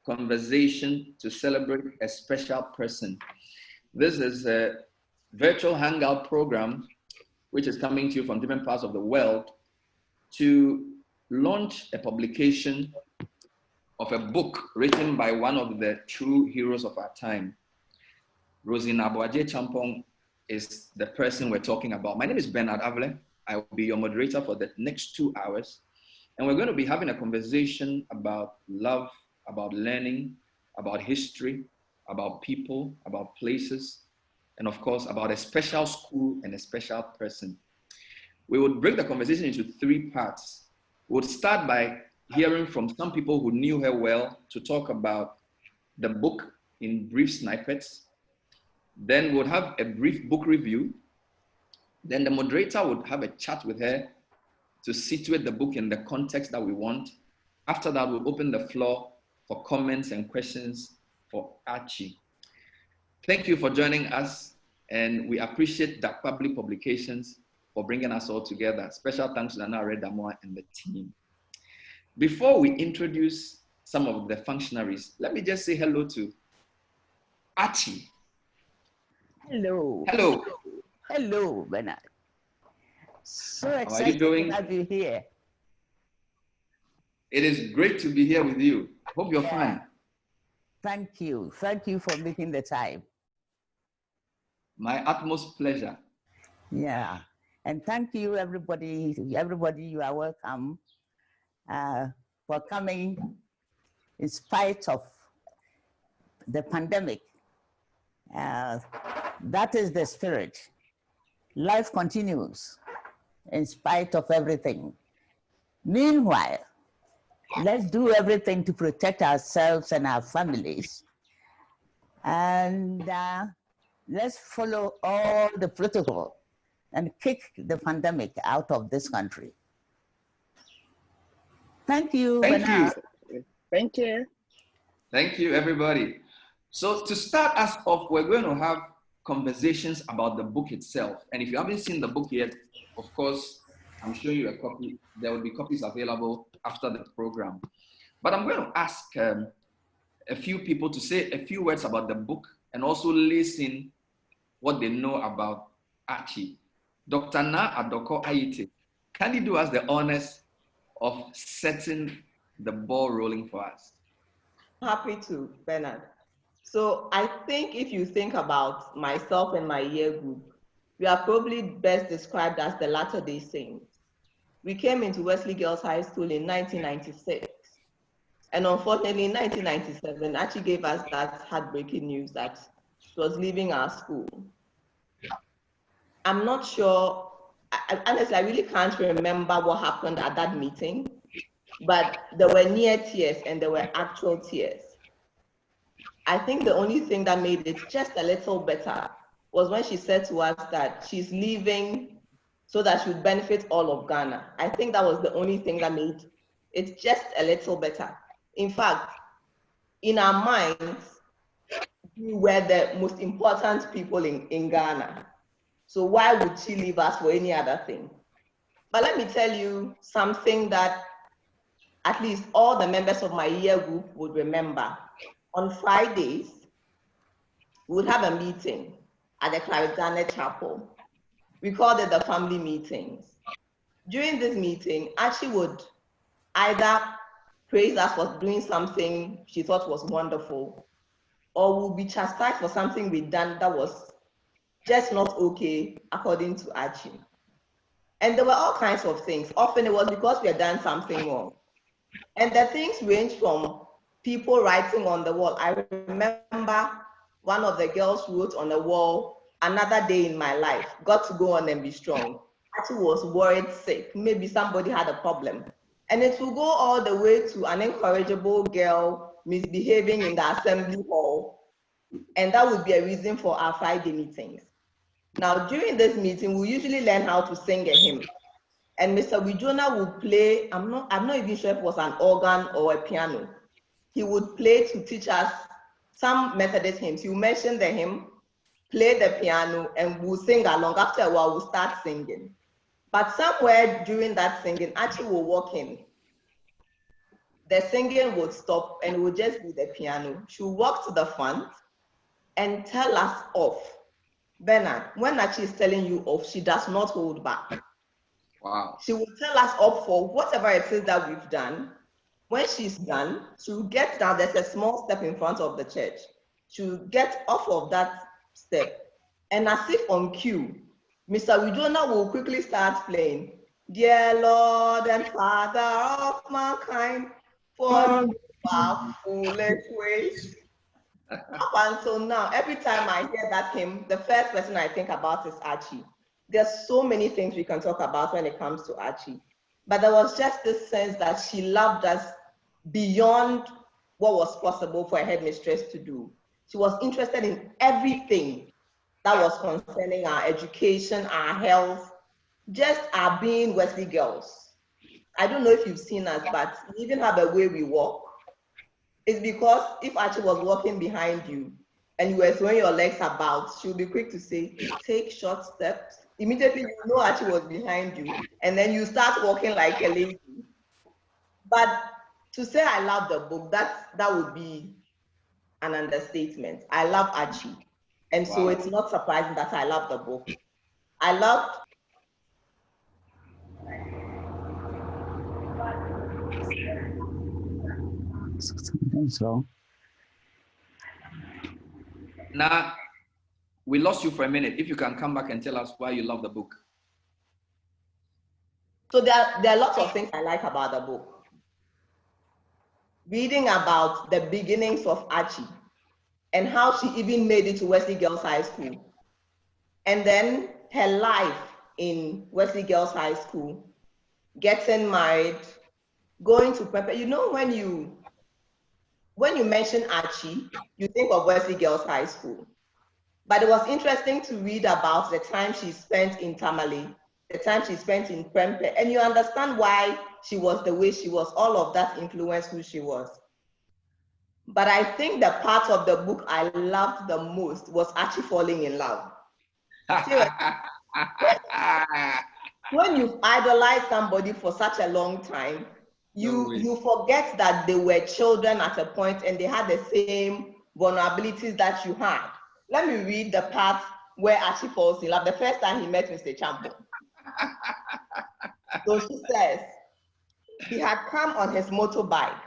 conversation to celebrate a special person. This is a virtual hangout program which is coming to you from different parts of the world to launch a publication of a book written by one of the true heroes of our time. Rosina Acheampong is the person we're talking about. My name is Bernard Avle. I will be your moderator for the next 2 hours. And we're going to be having a conversation about love, about learning, about history, about people, about places, and of course, about a special school and a special person. We would break the conversation into 3 parts. We would start by hearing from some people who knew her well to talk about the book in brief snippets. Then we would have a brief book review. Then the moderator would have a chat with her to situate the book in the context that we want. After that, we'll open the floor for comments and questions for Archie. Thank you for joining us, and we appreciate that Public Publications for bringing us all together. Special thanks to Nana Redamoa and the team. Before we introduce some of the functionaries, let me just say hello to Archie. Hello. Hello. Hello, Bernard. So excited How are you doing? to have you here. It is great to be here with you. Hope you're fine. Thank you. Thank you for making the time. My utmost pleasure. Yeah. And thank you, everybody. Everybody, you are welcome for coming in spite of the pandemic. That is the spirit. Life continues in spite of everything. Meanwhile, let's do everything to protect ourselves and our families. And let's follow all the protocol and kick the pandemic out of this country. Thank you. Thank you. Thank you. Thank you, everybody. So to start us off, we're going to have conversations about the book itself. And if you haven't seen the book yet, of course, I'm showing you a copy. There will be copies available after the program. But I'm going to ask a few people to say a few words about the book and also listen what they know about Archie. Dr. Na Adoko Ayite, can you do us the honors of setting the ball rolling for us? Happy to, Bernard. So I think if you think about myself and my year group, we are probably best described as the Latter-day Saints. We came into Wesley Girls High School in 1996. And unfortunately, in 1997, Archie gave us that heartbreaking news that she was leaving our school. I'm not sure, honestly, I really can't remember what happened at that meeting, but there were near tears and there were actual tears. I think the only thing that made it just a little better was when she said to us that she's leaving so that she would benefit all of Ghana. I think that was the only thing that made it just a little better. In fact, in our minds, we were the most important people in Ghana. So why would she leave us for any other thing? But let me tell you something that at least all the members of my year group would remember. On Fridays, we would have a meeting at the Claridane Chapel. We called it the family meetings. During this meeting, Archie would either praise us for doing something she thought was wonderful, or would be chastised for something we'd done that was just not okay, according to Archie. And there were all kinds of things. Often it was because we had done something wrong. And the things range from people writing on the wall. I remember one of the girls wrote on the wall, "Another day in my life, got to go on and be strong." Archie was worried sick, maybe somebody had a problem. And it will go all the way to an incorrigible girl misbehaving in the assembly hall. And that would be a reason for our Friday meetings. Now, during this meeting, we usually learn how to sing a hymn. And Mr. Wijona would play, I'm not even sure if it was an organ or a piano. He would play to teach us some Methodist hymns. He would mention the hymn, play the piano, and we'll sing along. After a while, we'll start singing. But somewhere during that singing, Archie will walk in. the singing would stop and it would just be the piano. She would walk to the front and tell us off. Bernard, when Archie is telling you off, she does not hold back. Wow. She will tell us off for whatever it is that we've done. When she's done, she will get down. There's a small step in front of the church. She will get off of that step. And as if on cue, Mr. Widona will quickly start playing, Dear Lord and Father of mankind, for our foolish ways. Up until now, every time I hear that hymn, the first person I think about is Archie. There's so many things we can talk about when it comes to Archie. But there was just this sense that she loved us beyond what was possible for a headmistress to do. She was interested in everything that was concerning our education, our health, just our being Wesley girls. I don't know if you've seen us, but we even have a way we walk. It's because if Archie was walking behind you and you were throwing your legs about, she'll be quick to say, take short steps. Immediately you know Archie was behind you, and then you start walking like a lady. But to say I love the book, that would be an understatement. I love Archie. And so it's not surprising that I love the book. I loved Something's wrong. Now, we lost you for a minute. If you can come back and tell us why you love the book. So there are lots of things I like about the book. Reading about the beginnings of Archie and how she even made it to Wesley Girls High School. And then her life in Wesley Girls High School, getting married, going to prep. You know, when you mention Archie, you think of Wesley Girls High School. But it was interesting to read about the time she spent in Tamale, the time she spent in Prempeh, and you understand why she was the way she was. All of that influenced who she was. But I think the part of the book I loved the most was Archie falling in love. When you've idolized somebody for such a long time, you forget that they were children at a point and they had the same vulnerabilities that you had. Let me read the part where Archie falls in love. The first time he met Mr. Acheampong. So she says, he had come on his motorbike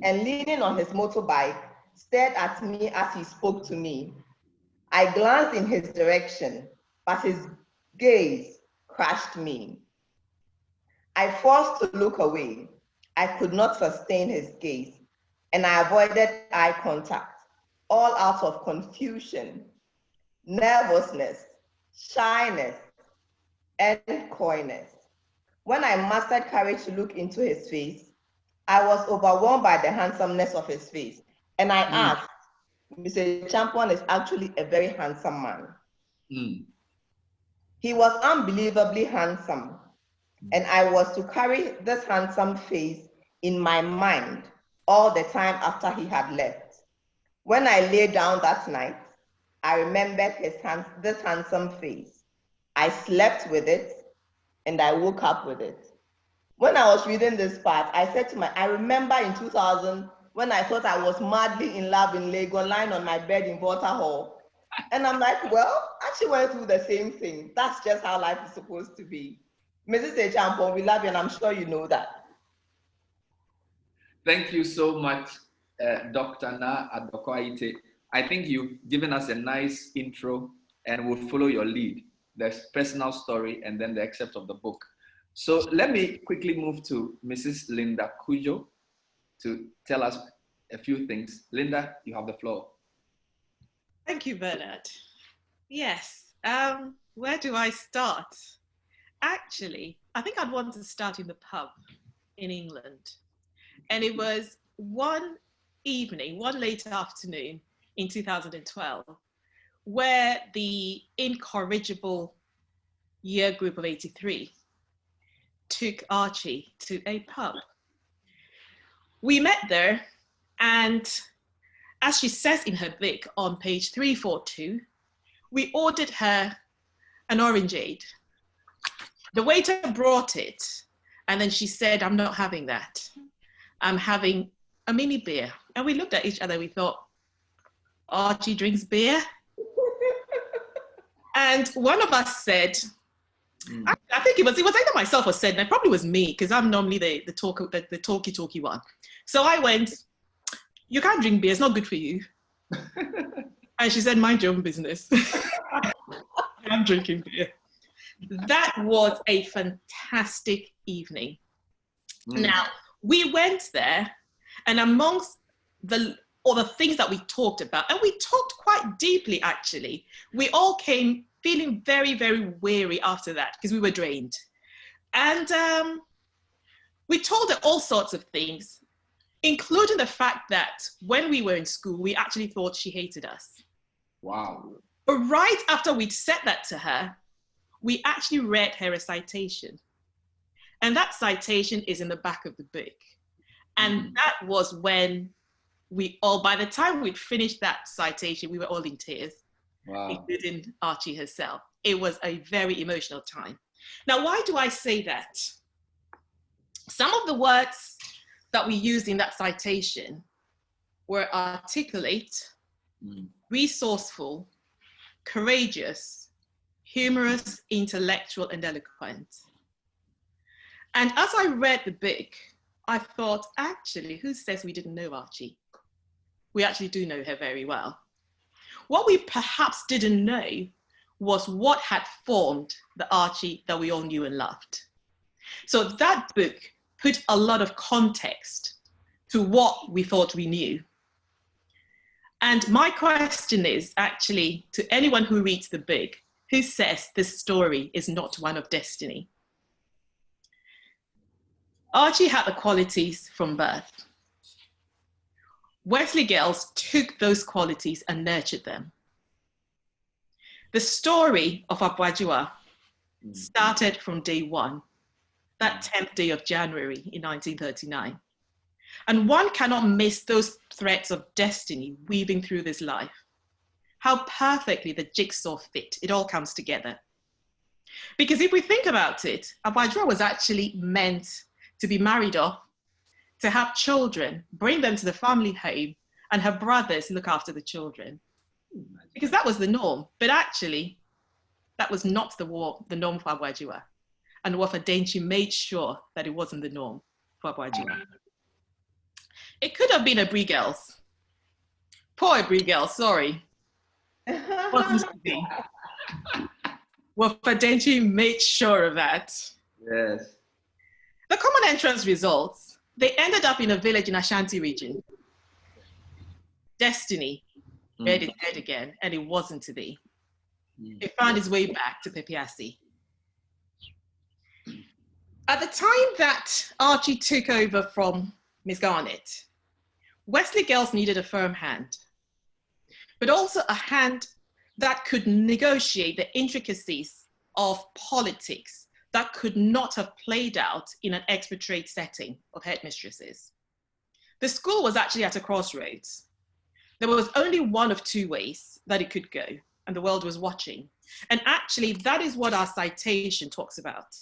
and leaning on his motorbike, stared at me as he spoke to me. I glanced in his direction, but his gaze crushed me. I forced to look away. I could not sustain his gaze, and I avoided eye contact, all out of confusion, nervousness, shyness, and coyness. When I mustered courage to look into his face, I was overwhelmed by the handsomeness of his face. And I asked, Mr. Acheampong is actually a very handsome man. He was unbelievably handsome. And I was to carry this handsome face in my mind all the time after he had left. When I lay down that night, I remembered this handsome face. I slept with it and I woke up with it. When I was reading this part, I said I remember in 2000 when I thought I was madly in love in Lagos, lying on my bed in Volta Hall. And I'm like, well, I actually went through the same thing. That's just how life is supposed to be. Mrs. Acheampong, we love you, and I'm sure you know that. Thank you so much, Dr. Na Adokwaite. I think you've given us a nice intro, and we'll follow your lead. There's personal story and then the excerpt of the book. So let me quickly move to Mrs. Linda Kujo to tell us a few things. Linda, you have the floor. Thank you, Bernard. Yes, where do I start? Actually, I think I'd want to start in the pub in England. And it was one evening, one late afternoon in 2012, where the incorrigible year group of 83 took Archie to a pub. We met there, and as she says in her book on page 342, we ordered her an orangeade. The waiter brought it, and then she said, I'm not having that. having a mini beer. And we looked at each other, we thought, Archie drinks beer? And one of us said, I think it was either myself or said, and it probably was me, because I'm normally the talky one. So I went, you can't drink beer, it's not good for you. And she said, mind your own business. I'm drinking beer. That was a fantastic evening. Now, we went there, and amongst the things that we talked about, and we talked quite deeply, actually, we all came feeling very, very weary after that because we were drained. And we told her all sorts of things, including the fact that when we were in school, we actually thought she hated us. Wow. But right after we'd said that to her, we actually read her a citation. And that citation is in the back of the book. And that was when by the time we'd finished that citation, we were all in tears, including Archie herself. It was a very emotional time. Now, why do I say that? Some of the words that we used in that citation were articulate, resourceful, courageous, humorous, intellectual, and eloquent. And as I read the book, I thought, actually, who says we didn't know Archie? We actually do know her very well. What we perhaps didn't know was what had formed the Archie that we all knew and loved. So that book put a lot of context to what we thought we knew. And my question is actually to anyone who reads the book, who says this story is not one of destiny? Archie had the qualities from birth. Wesley girls took those qualities and nurtured them. The story of Abuajua started from day one, that 10th day of January in 1939. And one cannot miss those threads of destiny weaving through this life. How perfectly the jigsaw fit, it all comes together. Because if we think about it, Abuajua was actually meant to be married off, to have children, bring them to the family home, and her brothers look after the children. Because that was the norm. But actually, that was not the norm for Abuajua. And Wafa Denchi made sure that it wasn't the norm for Abuajua. It could have been a Brie girls. Poor Brie girls, sorry. Wasn't to be. Wafa Denchi made sure of that. Yes. The common entrance results, they ended up in a village in Ashanti region. Destiny read its head again, and it wasn't to be. It found its way back to Pepiasi. At the time that Archie took over from Miss Garnett, Wesley girls needed a firm hand, but also a hand that could negotiate the intricacies of politics that could not have played out in an expert setting of headmistresses. The school was actually at a crossroads. There was only one of two ways that it could go, and the world was watching. And actually, that is what our citation talks about.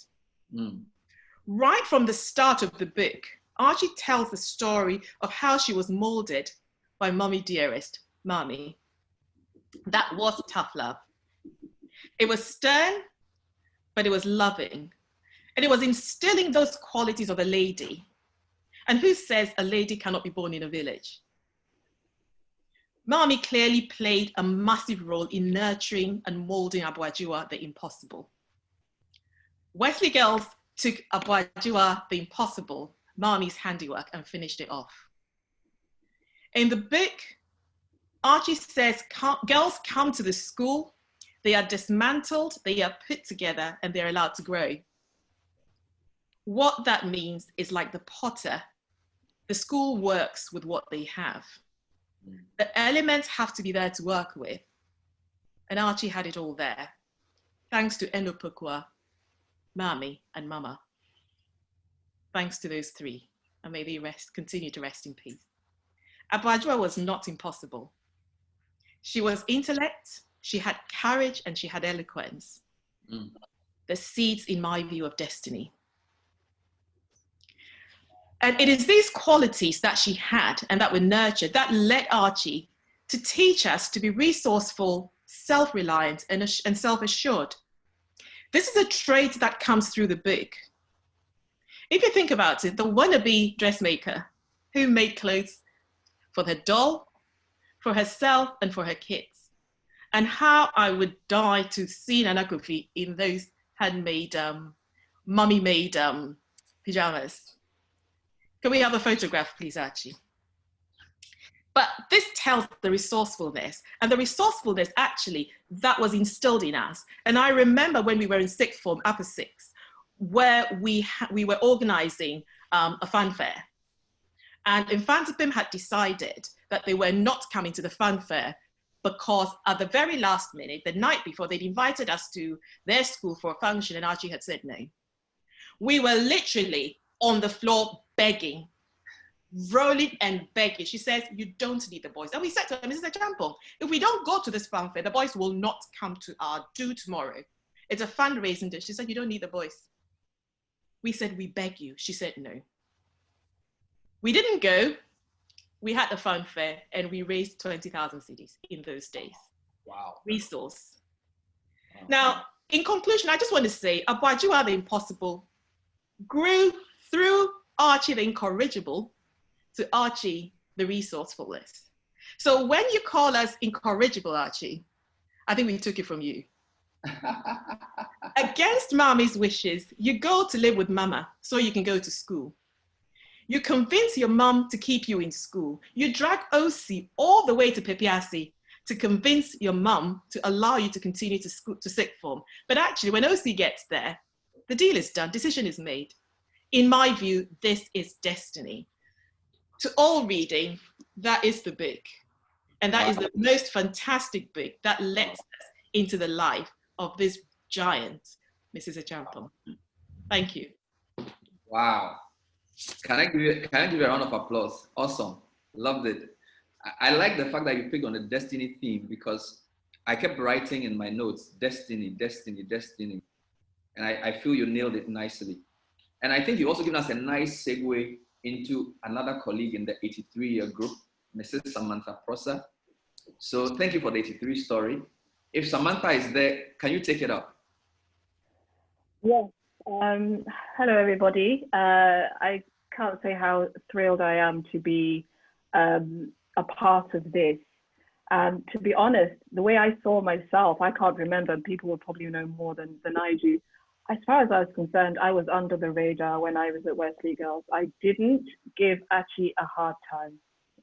Right from the start of the book, Archie tells the story of how she was molded by Mommy Dearest, Mommy. That was tough love. It was stern, but it was loving. And it was instilling those qualities of a lady. And who says a lady cannot be born in a village? Mommy clearly played a massive role in nurturing and molding Abuajua the impossible. Wesley girls took Abuajua the impossible, Mommy's handiwork, and finished it off. In the book, Archie says girls come to the school, they are dismantled, they are put together, and they're allowed to grow. What that means is like the potter, the school works with what they have. The elements have to be there to work with. And Archie had it all there, thanks to Enopukwa, Mami, and Mama. Thanks to those three, and may they continue to rest in peace. Abuajua was not impossible. She was intellect, she had courage, and she had eloquence. The seeds, in my view, of destiny. And it is these qualities that she had and that were nurtured that led Archie to teach us to be resourceful, self-reliant, and self-assured. This is a trait that comes through the book. If you think about it, the wannabe dressmaker who made clothes for her doll, for herself, and for her kids, and how I would die to see Nana Kofi in those handmade, mummy-made pajamas. Can we have a photograph, please, Archie? But this tells the resourcefulness, and the resourcefulness actually that was instilled in us. And I remember when we were in sixth form, upper sixth, where we were organizing a fun fair. And Infantipim had decided that they were not coming to the fun fair because at the very last minute, the night before, they'd invited us to their school for a function and Archie had said no. We were literally on the floor begging, rolling and begging. She says, you don't need the boys. And we said to her, Mrs. Acheampong, if we don't go to this fun fair, the boys will not come to our do tomorrow. It's a fundraising day. She said, you don't need the boys. We said, we beg you. She said, no. We didn't go. We had the fun fair and we raised 20,000 cedis in those days. Wow. Resource. Wow. Now, in conclusion, I just want to say, Abuajua the Impossible grew through Archie the Incorrigible to Archie the Resourcefulness. So when you call us incorrigible, Archie, I think we took it from you. Against mommy's wishes, you go to live with mama so you can go to school. You convince your mom to keep you in school. You drag OC all the way to Pepiasi to convince your mom to allow you to continue to school, to sixth form. But actually, when OC gets there, the deal is done, decision is made. In my view, this is destiny. To all reading, that is the book. And that is the most fantastic book that lets us into the life of this giant, Mrs. Acheampong. Thank you. Wow. Can I give you a round of applause? Awesome. Loved it. I like the fact that you picked on the destiny theme because I kept writing in my notes, destiny, destiny, destiny. And I feel you nailed it nicely. And I think you also given us a nice segue into another colleague in the 83-year group, Mrs. Samantha Prosser. So thank you for the 83 story. If Samantha is there, can you take it up? Yes. Hello, everybody. I can't say how thrilled I am to be a part of this. To be honest, the way I saw myself, I can't remember. People will probably know more than I do. As far as I was concerned, I was under the radar when I was at Wesley Girls. I didn't give Archie a hard time.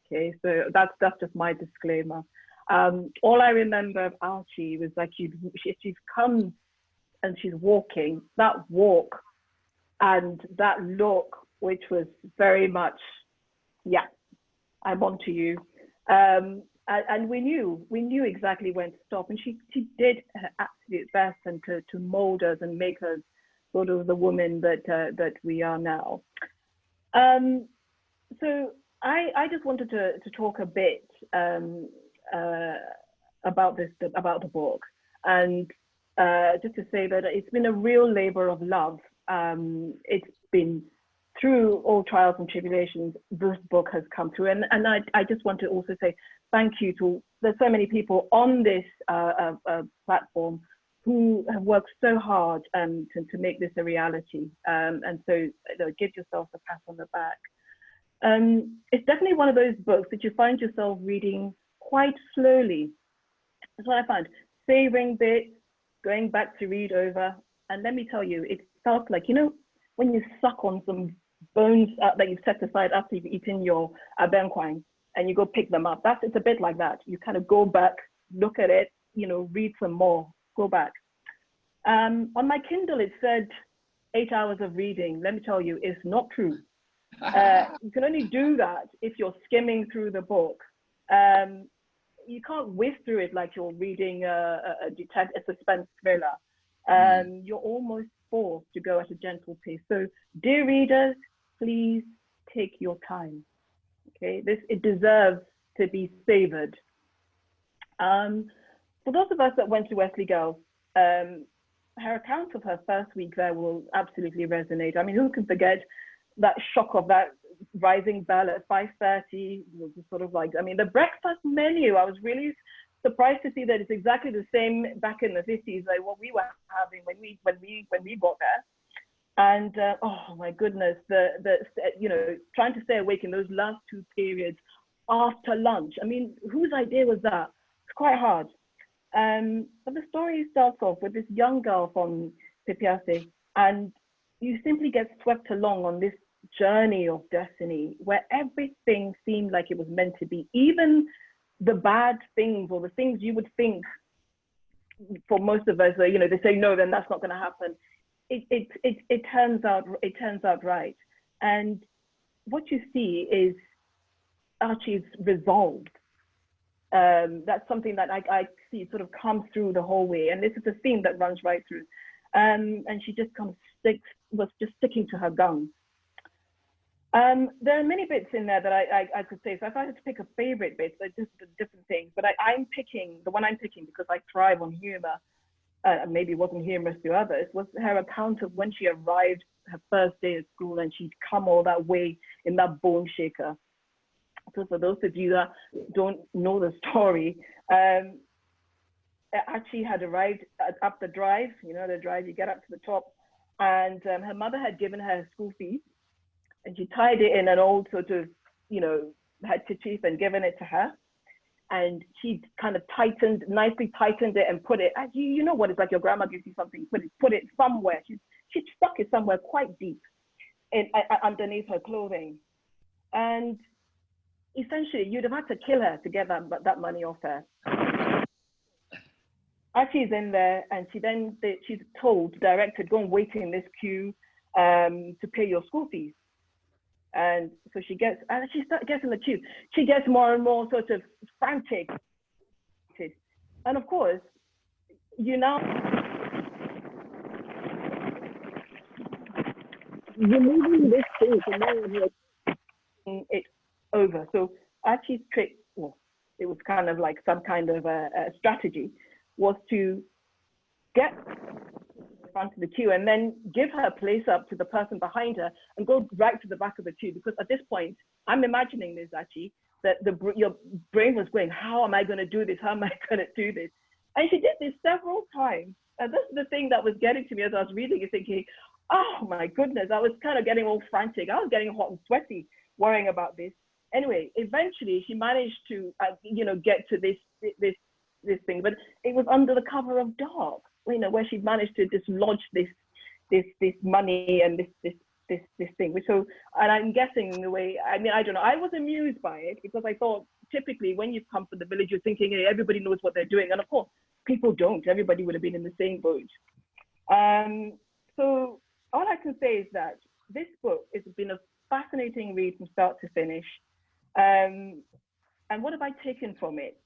Okay, so that's just my disclaimer. All I remember of Archie was like she's come and she's walking, that walk and that look, which was very much, yeah, I'm on to you. And we knew exactly when to stop. And she did her absolute best and to mold us and make us sort of the woman that we are now. So I just wanted to talk a bit about the book, and just to say that it's been a real labor of love. It's been through all trials and tribulations, this book has come through. And I just want to also say thank you to, there's so many people on this platform who have worked so hard to make this a reality. And so give yourself a pat on the back. It's definitely one of those books that you find yourself reading quite slowly. That's what I find. Savoring bits, going back to read over. And let me tell you, it felt like, you know, when you suck on some bones that you've set aside after you've eaten your abenkwang and you go pick them up. It's a bit like that. You kind of go back, look at it, you know, read some more, go back. On my Kindle, it said 8 hours of reading. Let me tell you, it's not true. You can only do that if you're skimming through the book. You can't whiz through it like you're reading a suspense thriller. You're almost forced to go at a gentle pace. So, dear readers, please take your time. Okay, it deserves to be savored. For those of us that went to Wesley Girls, her account of her first week there will absolutely resonate. I mean, who can forget that shock of that rising bell at 5:30. Was sort of like, I mean, the breakfast menu, I was really surprised to see that it's exactly the same back in the 50s, like what we were having when we got there. And oh my goodness, trying to stay awake in those last 2 periods after lunch. I mean, whose idea was that? It's quite hard. But the story starts off with this young girl from Pipiase, and you simply get swept along on this journey of destiny where everything seemed like it was meant to be. Even the bad things, or the things you would think for most of us, they say no, then that's not going to happen. It turns out right. And what you see is Archie's resolve. That's something that I see sort of comes through the whole way, and this is a theme that runs right through. And she just was just sticking to her guns. There are many bits in there that I could say. So if I had to pick a favorite bit, they're just different things. But the one I'm picking because I thrive on humor, maybe wasn't humorous to others, was her account of when she arrived her first day at school and she'd come all that way in that bone shaker. So for those of you that don't know the story, Archie had arrived up the drive, the drive, you get up to the top, and her mother had given her school fees, and she tied it in an old sort of, handkerchief and given it to her. And she kind of nicely tightened it and put it, as you know what it's like, your grandma gives you something, put it somewhere. She stuck it somewhere quite deep underneath her clothing. And essentially, you'd have had to kill her to get that money off her. Archie's in there, and she's directed, go and wait in this queue to pay your school fees. And so she gets in the queue. She gets more and more sort of frantic. And of course, you're moving this thing to now it over. So Archie's trick, well, it was kind of like some kind of a strategy, was to get onto the queue and then give her place up to the person behind her and go right to the back of the queue. Because at this point, I'm imagining this, Archie, that your brain was going, how am I going to do this? How am I going to do this? And she did this several times. And this is the thing that was getting to me as I was reading it, thinking, oh my goodness, I was kind of getting all frantic. I was getting hot and sweaty worrying about this. Anyway, eventually she managed to, get to this thing, but it was under the cover of dark, where she managed to dislodge this money and this thing. So, and I'm guessing in the way, I don't know, I was amused by it because I thought typically when you've come from the village, you're thinking, hey, everybody knows what they're doing. And of course, people don't. Everybody would have been in the same boat. So all I can say is that this book has been a fascinating read from start to finish. And what have I taken from it?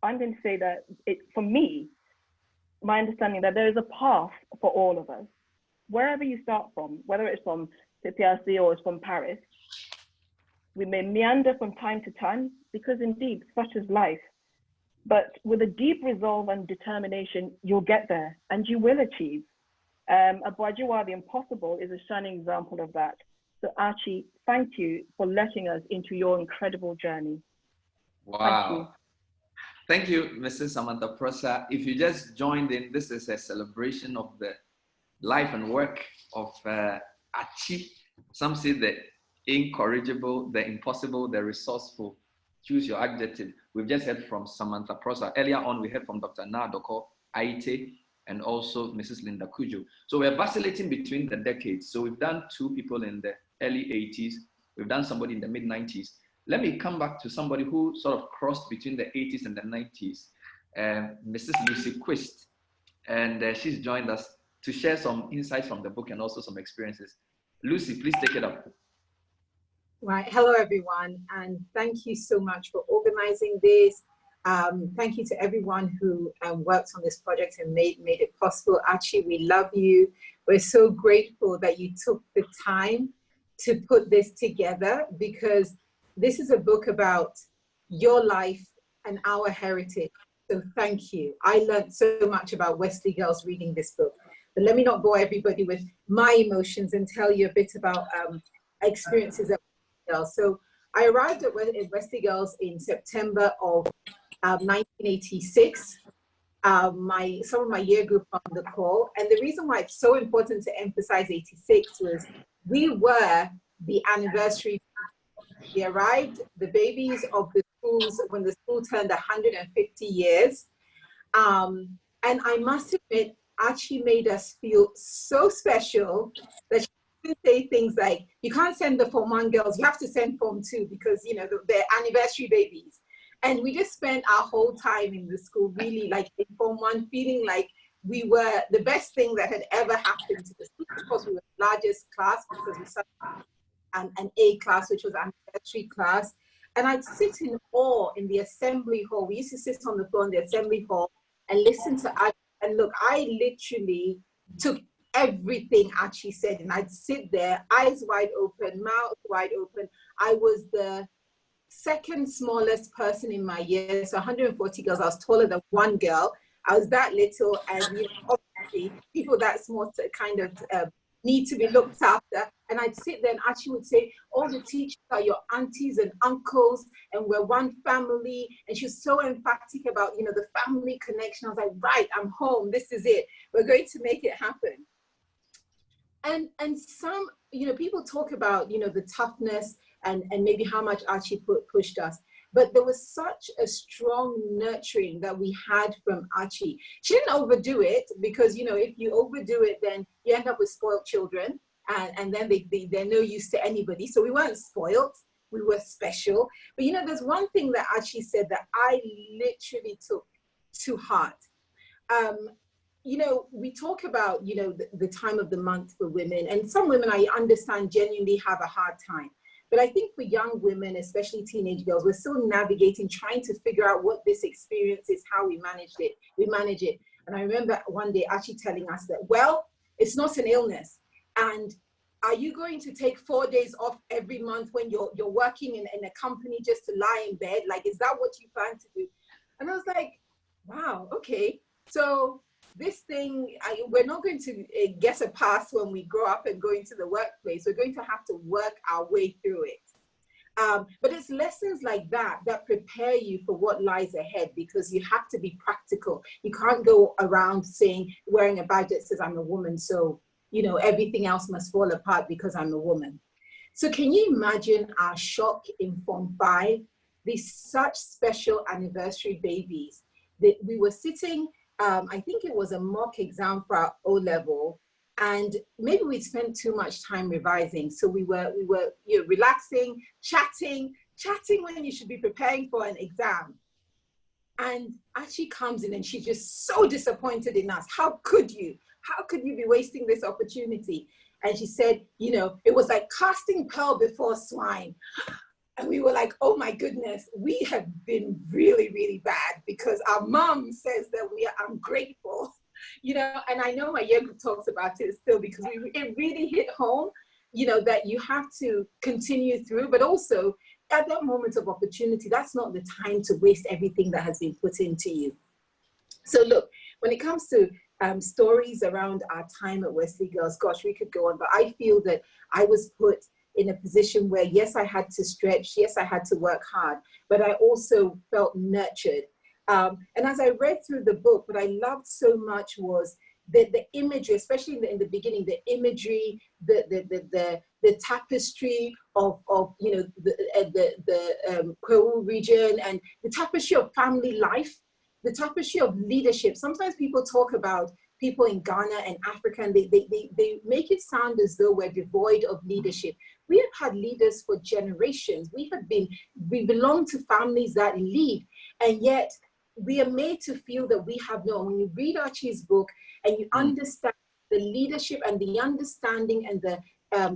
I'm going to say that for me, my understanding that there is a path for all of us, wherever you start from, whether it's from Pipiase or it's from Paris. We may meander from time to time because indeed, such is life. But with a deep resolve and determination, you'll get there and you will achieve. Abuajiwa, the impossible, is a shining example of that. So Archie, thank you for letting us into your incredible journey. Wow. Thank you, Mrs. Samantha Prosser. If you just joined in, this is a celebration of the life and work of Archie. Some say the incorrigible, the impossible, the resourceful. Choose your adjective. We've just heard from Samantha Prosser. Earlier on, we heard from Dr. Nadoko Aite and also Mrs. Linda Kujo. So we're vacillating between the decades. So we've done 2 people in the early 80s. We've done somebody in the mid 90s. Let me come back to somebody who sort of crossed between the 80s and the 90s, Mrs. Lucy Quist. And she's joined us to share some insights from the book and also some experiences. Lucy, please take it up. Right. Hello, everyone. And thank you so much for organizing this. Thank you to everyone who worked on this project and made it possible. Archie, we love you. We're so grateful that you took the time to put this together, because this is a book about your life and our heritage. So thank you. I learned so much about Wesley girls reading this book. But let me not bore everybody with my emotions and tell you a bit about experiences that Girls. So I arrived at Wesley Girls in September of 1986. Some of my year group on the call, and the reason why it's so important to emphasize 86 was we were the anniversary. We arrived, the babies of the schools, when the school turned 150 years. And I must admit, Archie made us feel so special that she would say things like, you can't send the Form 1 girls, you have to send Form 2 because, you know, they're anniversary babies. And we just spent our whole time in the school really like in Form 1 feeling like we were the best thing that had ever happened to the school. Of course, we were the largest class because we started an A class, which was an anniversary class. And I'd sit in awe in the assembly hall. We used to sit on the floor in the assembly hall and listen to Archie. And look, I literally took everything Archie said, and I'd sit there, eyes wide open, mouth wide open. I was the second smallest person in my year, so 140 girls. I was taller than one girl. I was that little, and you know, obviously people that small kind of need to be looked after. And I'd sit there and Archie would say, all the teachers are your aunties and uncles, and we're one family. And she was so emphatic about, you know, the family connection. I was like, right, I'm home. This is it. We're going to make it happen. And some, you know, people talk about, you know, the toughness and maybe how much Archie pushed us. But there was such a strong nurturing that we had from Archie. She didn't overdo it because, you know, if you overdo it, then you end up with spoiled children and then they're no use to anybody. So we weren't spoiled, we were special. But, you know, there's one thing that Archie said that I literally took to heart. You know, we talk about, you know, the time of the month for women, and some women I understand genuinely have a hard time. But I think for young women, especially teenage girls, we're still navigating, trying to figure out what this experience is, how we manage it. And I remember one day Archie telling us that, well, it's not an illness. And are you going to take 4 days off every month when you're working in a company just to lie in bed? Like, is that what you plan to do? And I was like, wow, okay. So this thing, we're not going to get a pass when we grow up and go into the workplace. We're going to have to work our way through it. But it's lessons like that that prepare you for what lies ahead, because you have to be practical. You can't go around saying, wearing a badge that says I'm a woman, so, you know, everything else must fall apart because I'm a woman. So can you imagine our shock in Form 5? These such special anniversary babies that we were sitting, I think it was a mock exam for our O-level, and maybe we spent too much time revising. So we were you know, relaxing, chatting when you should be preparing for an exam. And Archie comes in and she's just so disappointed in us. How could you be wasting this opportunity? And she said, you know, it was like casting pearl before swine. And we were like, oh my goodness, we have been really, really bad because our mom says that we are ungrateful, you know. And I know my year group talks about it still because it really hit home, you know, that you have to continue through, but also at that moment of opportunity, that's not the time to waste everything that has been put into you. So look, when it comes to stories around our time at Wesley Girls, gosh, we could go on, but I feel that I was put in a position where, yes, I had to stretch, yes, I had to work hard, but I also felt nurtured. And as I read through the book, what I loved so much was the imagery, especially in the beginning, the imagery, the tapestry of you know, the Kwewu region, and the tapestry of family life, the tapestry of leadership. Sometimes people talk about people in Ghana and Africa, and they make it sound as though we're devoid of leadership. We have had leaders for generations. We belong to families that lead, and yet we are made to feel that we have no. When you read Archie's book and you understand the leadership and the understanding and the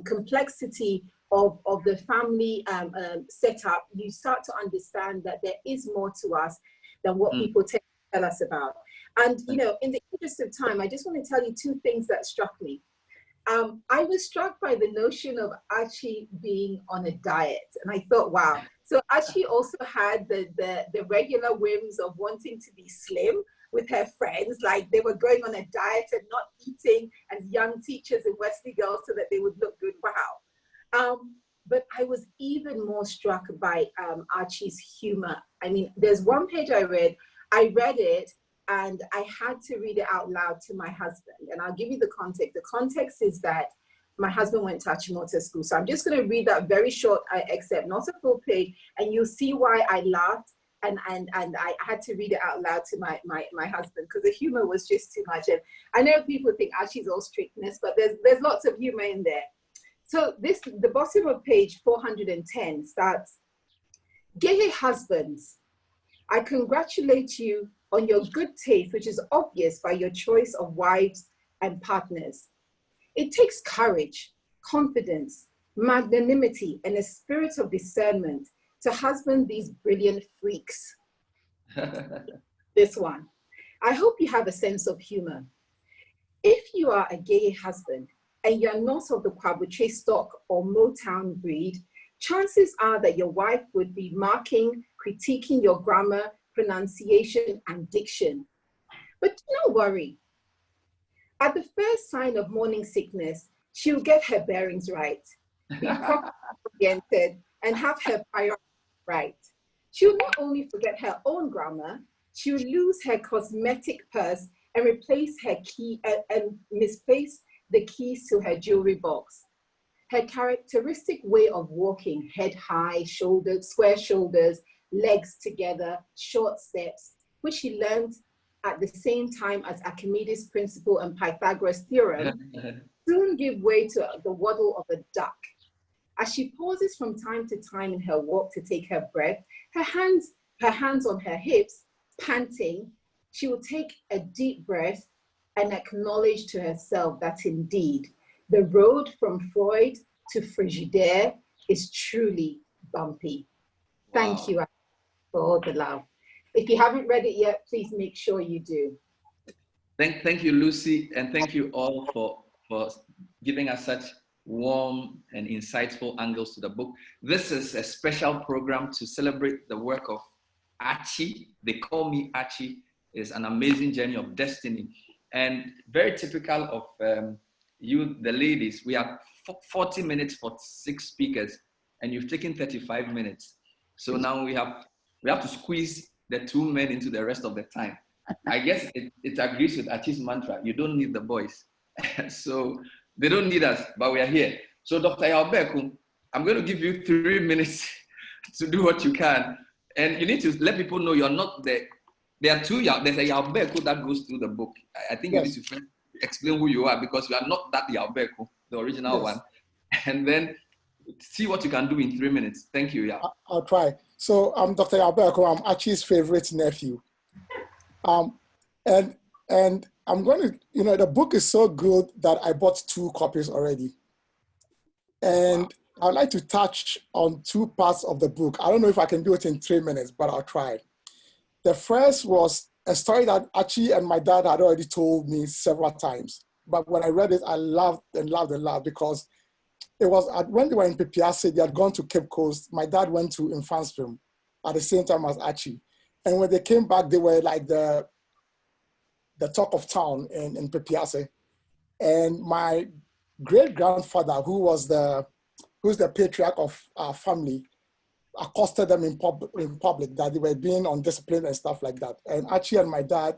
complexity of the family setup, you start to understand that there is more to us than what people tell us about. And, you know, in the interest of time, I just want to tell you two things that struck me. I was struck by the notion of Archie being on a diet. And I thought, wow. So Archie also had the regular whims of wanting to be slim with her friends. Like they were going on a diet and not eating as young teachers in Wesley Girls so that they would look good. Wow. but I was even more struck by Archie's humor. I mean, there's one page I read it, and I had to read it out loud to my husband. And I'll give you the context. The context is that my husband went to Acheampong school. So I'm just going to read that very short excerpt, not a full page, and you'll see why I laughed. And I had to read it out loud to my husband because the humor was just too much. And I know people think Archie's all strictness, but there's lots of humor in there. So the bottom of page 410 starts, "Gay husbands, I congratulate you on your good taste, which is obvious by your choice of wives and partners. It takes courage, confidence, magnanimity, and a spirit of discernment to husband these brilliant freaks." This one. "I hope you have a sense of humor. If you are a gay husband and you're not of the Kwabuche stock or Motown breed, chances are that your wife would be marking, critiquing your grammar, pronunciation, and diction. But do not worry. At the first sign of morning sickness, she'll get her bearings right, be properly oriented, and have her priorities right. She'll not only forget her own grammar, she'll lose her cosmetic purse and replace her key and misplace the keys to her jewelry box. Her characteristic way of walking, head high, square shoulders, legs together, short steps, which she learned at the same time as Archimedes' principle and Pythagoras' theorem, soon give way to the waddle of a duck. As she pauses from time to time in her walk to take her breath, her hands on her hips, panting, she will take a deep breath and acknowledge to herself that indeed the road from Freud to Frigidaire is truly bumpy. Thank you for all the love. If you haven't read it yet, please make sure you do. Thank you, Lucy, and thank you all for giving us such warm and insightful angles to the book. This is a special program to celebrate the work of Archie. They call me Archie. It's an amazing journey of destiny, and very typical of you, the ladies. We have 40 minutes for 6 speakers, and you've taken 35 minutes. So now we have to squeeze the 2 men into the rest of the time. I guess it agrees with Archie's mantra. You don't need the boys. So they don't need us, but we are here. So Dr. Yalbeku, I'm going to give you 3 minutes to do what you can. And you need to let people know you're not there. There are two, there's a Yalbeku that goes through the book. I think you need to first explain who you are, because you are not that Yalbeku, the original one. And then see what you can do in 3 minutes. Thank you, Yal. I'll try. So I'm Dr. Yalbeku. I'm Archie's favorite nephew. And I'm going to, the book is so good that I bought 2 copies already. And I'd like to touch on 2 parts of the book. I don't know if I can do it in 3 minutes, but I'll try. The first was a story that Archie and my dad had already told me several times. But when I read it, I laughed and laughed and laughed, because it was when they were in Pipiase, they had gone to Cape Coast. My dad went to Infansfilm at the same time as Archie. And when they came back, they were like the talk of town in Pipiase. And my great-grandfather, who's the patriarch of our family, accosted them in public that they were being undisciplined and stuff like that. And Archie and my dad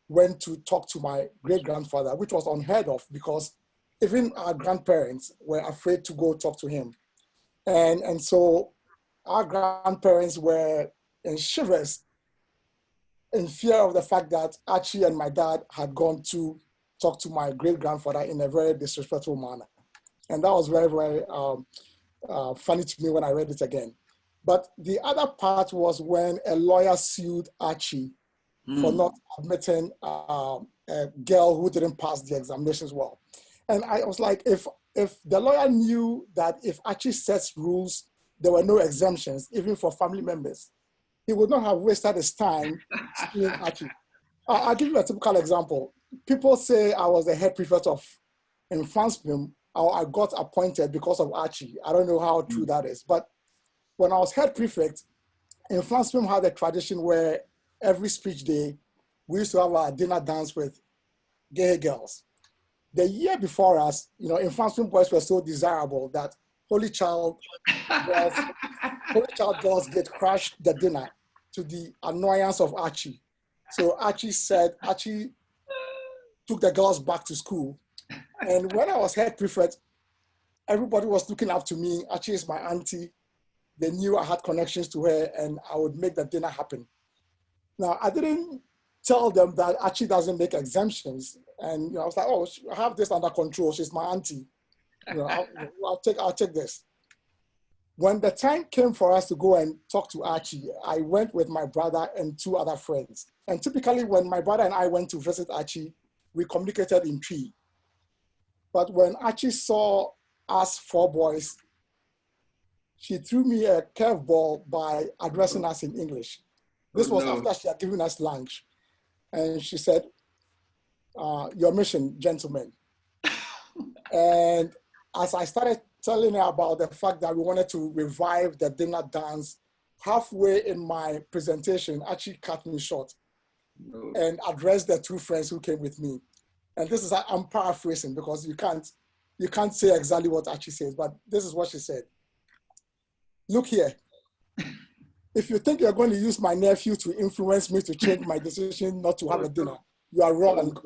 went to talk to my great-grandfather, which was unheard of, because even our grandparents were afraid to go talk to him. And so our grandparents were in shivers in fear of the fact that Archie and my dad had gone to talk to my great-grandfather in a very disrespectful manner. And that was very, very funny to me when I read it again. But the other part was when a lawyer sued Archie for not admitting a girl who didn't pass the examinations well. And I was like, if the lawyer knew that if Archie sets rules, there were no exemptions, even for family members, he would not have wasted his time suing Archie. I'll give you a typical example. People say I was the head prefect in Francefilm, or I got appointed because of Archie. I don't know how true that is. But when I was head prefect, in Francefilm had a tradition where every speech day, we used to have a dinner dance with gay girls. The year before us, in Francefilm boys were so desirable that Holy Child girls did crash the dinner to the annoyance of Archie. So Archie took the girls back to school. And when I was head prefect, everybody was looking up to me. Archie is my auntie. They knew I had connections to her and I would make the dinner happen. Now, I didn't tell them that Archie doesn't make exemptions. And I was like, oh, I have this under control. She's my auntie. I'll take this. When the time came for us to go and talk to Archie, I went with my brother and 2 other friends. And typically when my brother and I went to visit Archie, we communicated in Twi. But when Archie saw us 4 boys, she threw me a curveball by addressing us in English. This was after she had given us lunch. And she said, your mission, gentlemen. And as I started telling her about the fact that we wanted to revive the dinner dance, halfway in my presentation, Archie cut me short and addressed the 2 friends who came with me. And this is, I'm paraphrasing because you can't say exactly what Archie says, but this is what she said. Look here, if you think you're going to use my nephew to influence me to change my decision not to have a dinner, you are wrong.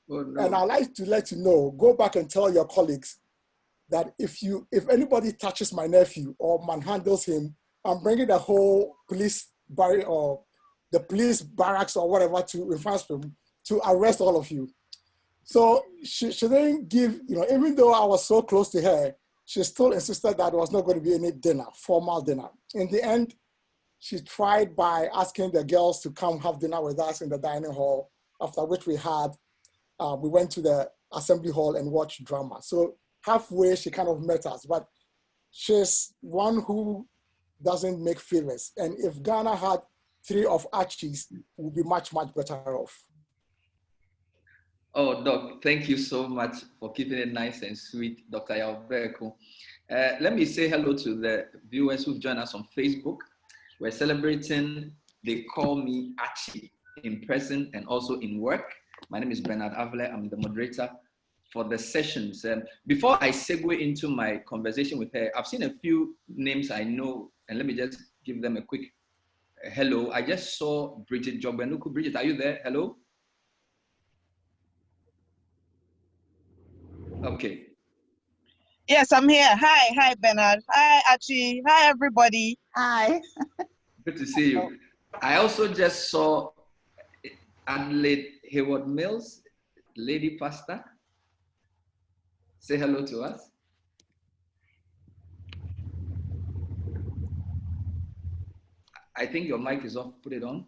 And I'd like to let you know, go back and tell your colleagues that if anybody touches my nephew or manhandles him, I'm bringing the whole police barrier or the police barracks or whatever to Infanspem to arrest all of you. So she didn't give, even though I was so close to her, she still insisted that there was not going to be any dinner, formal dinner. In the end, she tried by asking the girls to come have dinner with us in the dining hall, after which we went to the assembly hall and watched drama. So halfway, she kind of met us, but she's one who doesn't make favors. And if Ghana had 3 of Archies, we would be much, much better off. Oh, Doc, thank you so much for keeping it nice and sweet, Dr. Yalbeko. Let me say hello to the viewers who've joined us on Facebook. We're celebrating They Call Me Archie in person and also in work. My name is Bernard Avle. I'm the moderator for the sessions. Before I segue into my conversation with her, I've seen a few names I know, and let me just give them a quick hello. I just saw Bridget Jogbenuku. Bridget, are you there? Hello? Okay. Yes, I'm here. Hi, Bernard. Hi, Archie. Hi, everybody. Hi. Good to see you. I also just saw Adelaide Hayward Mills, Lady Pastor. Say hello to us. I think your mic is off. Put it on.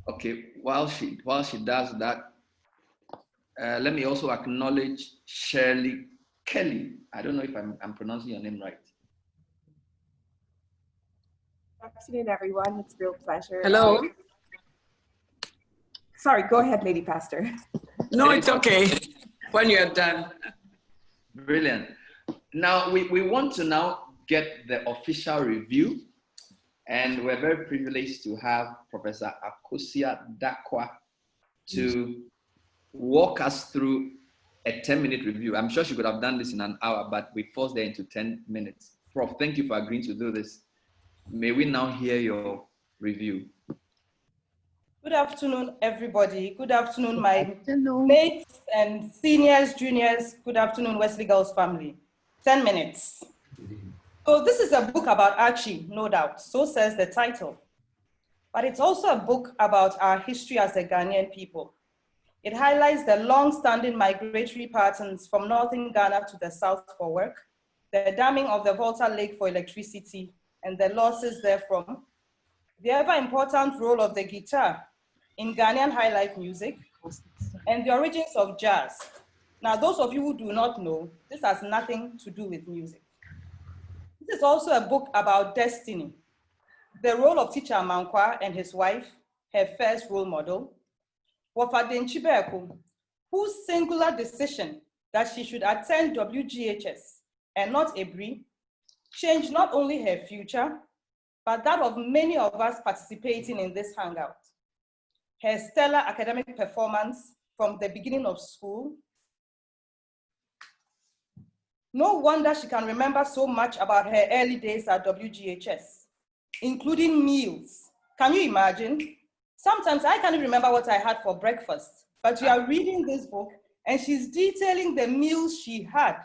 Okay, while she does that, let me also acknowledge Shirley Kelly. I don't know if I'm pronouncing your name right. Good afternoon, everyone. It's a real pleasure. Hello. Sorry, go ahead, Lady Pastor. No, it's okay. When you're done. Brilliant. Now, we want to now get the official review, and we're very privileged to have Professor Akosua Dakwa to walk us through a 10-minute review. I'm sure she could have done this in an hour, but we forced her into 10 minutes. Prof, thank you for agreeing to do this. May we now hear your review. Good afternoon, everybody. Good afternoon, my mates and seniors, juniors. Good afternoon, Wesley Girls family. 10 minutes. So this is a book about Archie, no doubt. So says the title. But it's also a book about our history as a Ghanaian people. It highlights the long-standing migratory patterns from northern Ghana to the south for work, the damming of the Volta Lake for electricity, and the losses therefrom, the ever-important role of the guitar in Ghanaian high life music, and the origins of jazz. Now, those of you who do not know, this has nothing to do with music. This is also a book about destiny, the role of teacher Mankwa and his wife, her first role model, Wafaden Chibeku, whose singular decision that she should attend WGHS and not EBRI changed not only her future, but that of many of us participating in this hangout. Her stellar academic performance from the beginning of school, No wonder she can remember so much about her early days at WGHS, including meals. Can you imagine? Sometimes I can't even remember what I had for breakfast, but you are reading this book and she's detailing the meals she had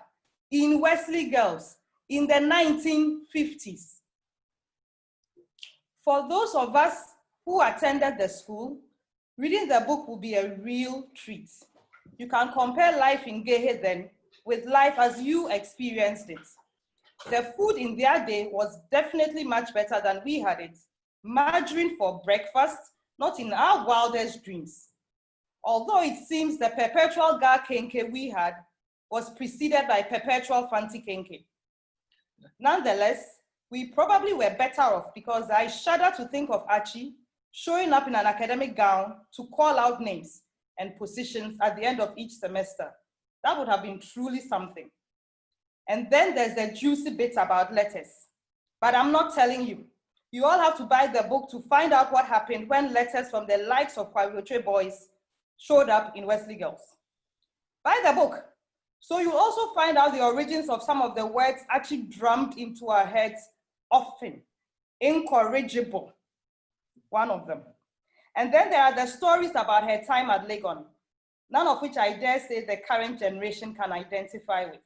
in Wesley Girls in the 1950s. For those of us who attended the school, reading the book will be a real treat. You can compare life in Gehe then with life as you experienced it. The food in their day was definitely much better than we had it. Margarine for breakfast, not in our wildest dreams. Although it seems the perpetual gar kenke we had was preceded by perpetual fancy kenke. Nonetheless, we probably were better off because I shudder to think of Archie showing up in an academic gown to call out names and positions at the end of each semester. That would have been truly something. And then there's the juicy bit about letters. But I'm not telling you. You all have to buy the book to find out what happened when letters from the likes of Kwaiotre boys showed up in Wesley Girls. Buy the book. So you'll also find out the origins of some of the words actually drummed into our heads often. Incorrigible, one of them. And then there are the stories about her time at Legon, none of which I dare say the current generation can identify with.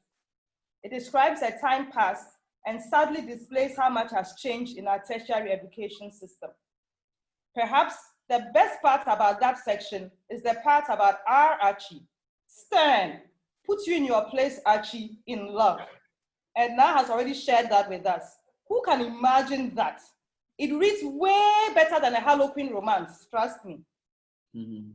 It describes a time past and sadly displays how much has changed in our tertiary education system. Perhaps the best part about that section is the part about our Archie. Stern, put you in your place, Archie, in love. And now has already shared that with us. Who can imagine that? It reads way better than a Harlequin romance, trust me. Mm-hmm.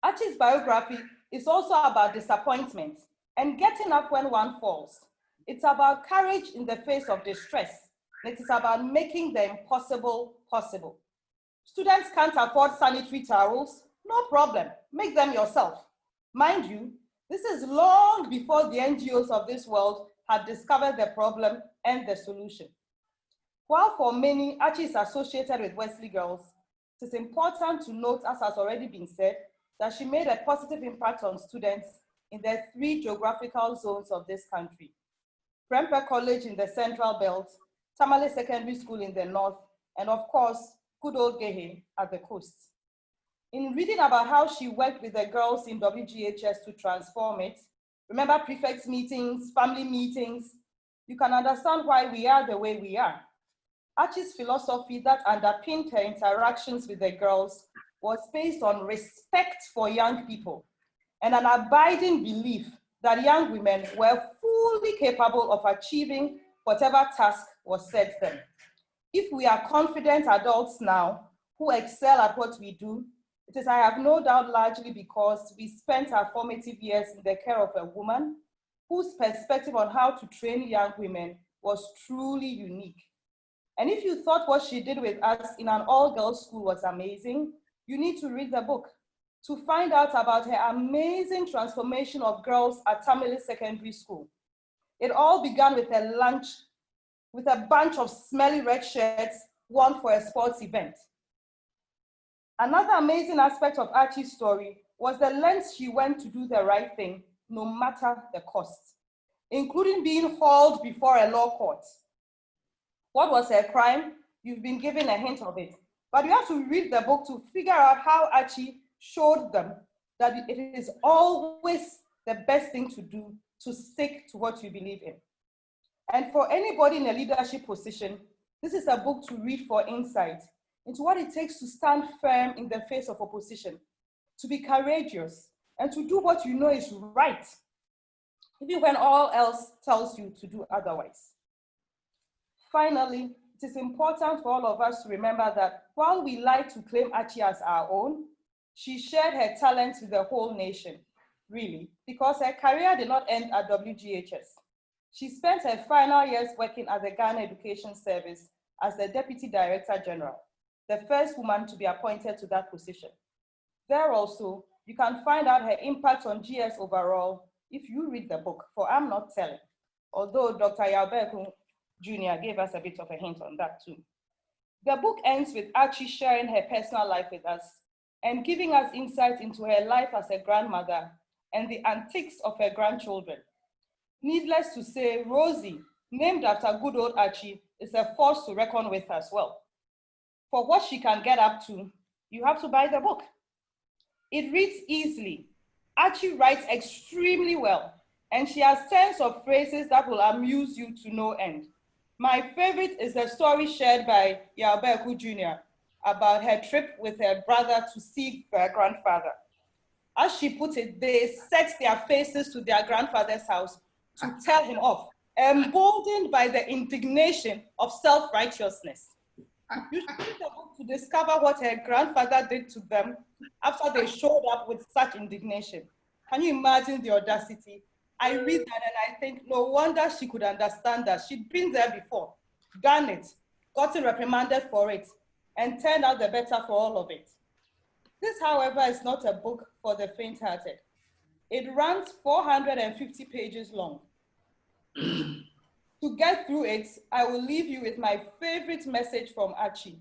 Archie's biography is also about disappointment and getting up when one falls. It's about courage in the face of distress. It is about making the impossible possible. Students can't afford sanitary towels? No problem, make them yourself. Mind you, this is long before the NGOs of this world had discovered the problem and the solution. While for many, Archie is associated with Wesley Girls, it is important to note, as has already been said, that she made a positive impact on students in the 3 geographical zones of this country. Prempeh College in the Central Belt, Tamale Secondary School in the North, and of course, good old Gehe at the coast. In reading about how she worked with the girls in WGHS to transform it, remember prefects meetings, family meetings, you can understand why we are the way we are. Archie's philosophy that underpinned her interactions with the girls was based on respect for young people and an abiding belief that young women were fully capable of achieving whatever task was set them. If we are confident adults now who excel at what we do, it is, I have no doubt, largely because we spent our formative years in the care of a woman whose perspective on how to train young women was truly unique. And if you thought what she did with us in an all-girls school was amazing, you need to read the book to find out about her amazing transformation of girls at Tamale Secondary School. It all began with a lunch with a bunch of smelly red shirts worn for a sports event. Another amazing aspect of Archie's story was the lengths she went to do the right thing, no matter the cost, including being hauled before a law court. What was her crime? You've been given a hint of it. But you have to read the book to figure out how Archie showed them that it is always the best thing to do to stick to what you believe in. And for anybody in a leadership position, this is a book to read for insight into what it takes to stand firm in the face of opposition, to be courageous, and to do what you know is right, even when all else tells you to do otherwise. Finally, it is important for all of us to remember that while we like to claim Archie as our own, she shared her talents with the whole nation, really, because her career did not end at WGHS. She spent her final years working at the Ghana Education Service as the Deputy Director General, the first woman to be appointed to that position. There also, you can find out her impact on GS overall if you read the book, for I'm not telling, although Dr. Yalbeku Jr. gave us a bit of a hint on that too. The book ends with Archie sharing her personal life with us and giving us insight into her life as a grandmother and the antics of her grandchildren. Needless to say, Rosie, named after good old Archie, is a force to reckon with as well. For what she can get up to, you have to buy the book. It reads easily. Archie writes extremely well, and she has tons of phrases that will amuse you to no end. My favorite is the story shared by Yalbeku Jr. about her trip with her brother to see their grandfather. As she put it, they set their faces to their grandfather's house to tell him off, emboldened by the indignation of self-righteousness. You should read the book to discover what her grandfather did to them after they showed up with such indignation. Can you imagine the audacity? I read that and I think, no wonder she could understand that. She'd been there before, done it, gotten reprimanded for it, and turned out the better for all of it. This, however, is not a book for the faint-hearted. It runs 450 pages long. To get through it, I will leave you with my favorite message from Archie,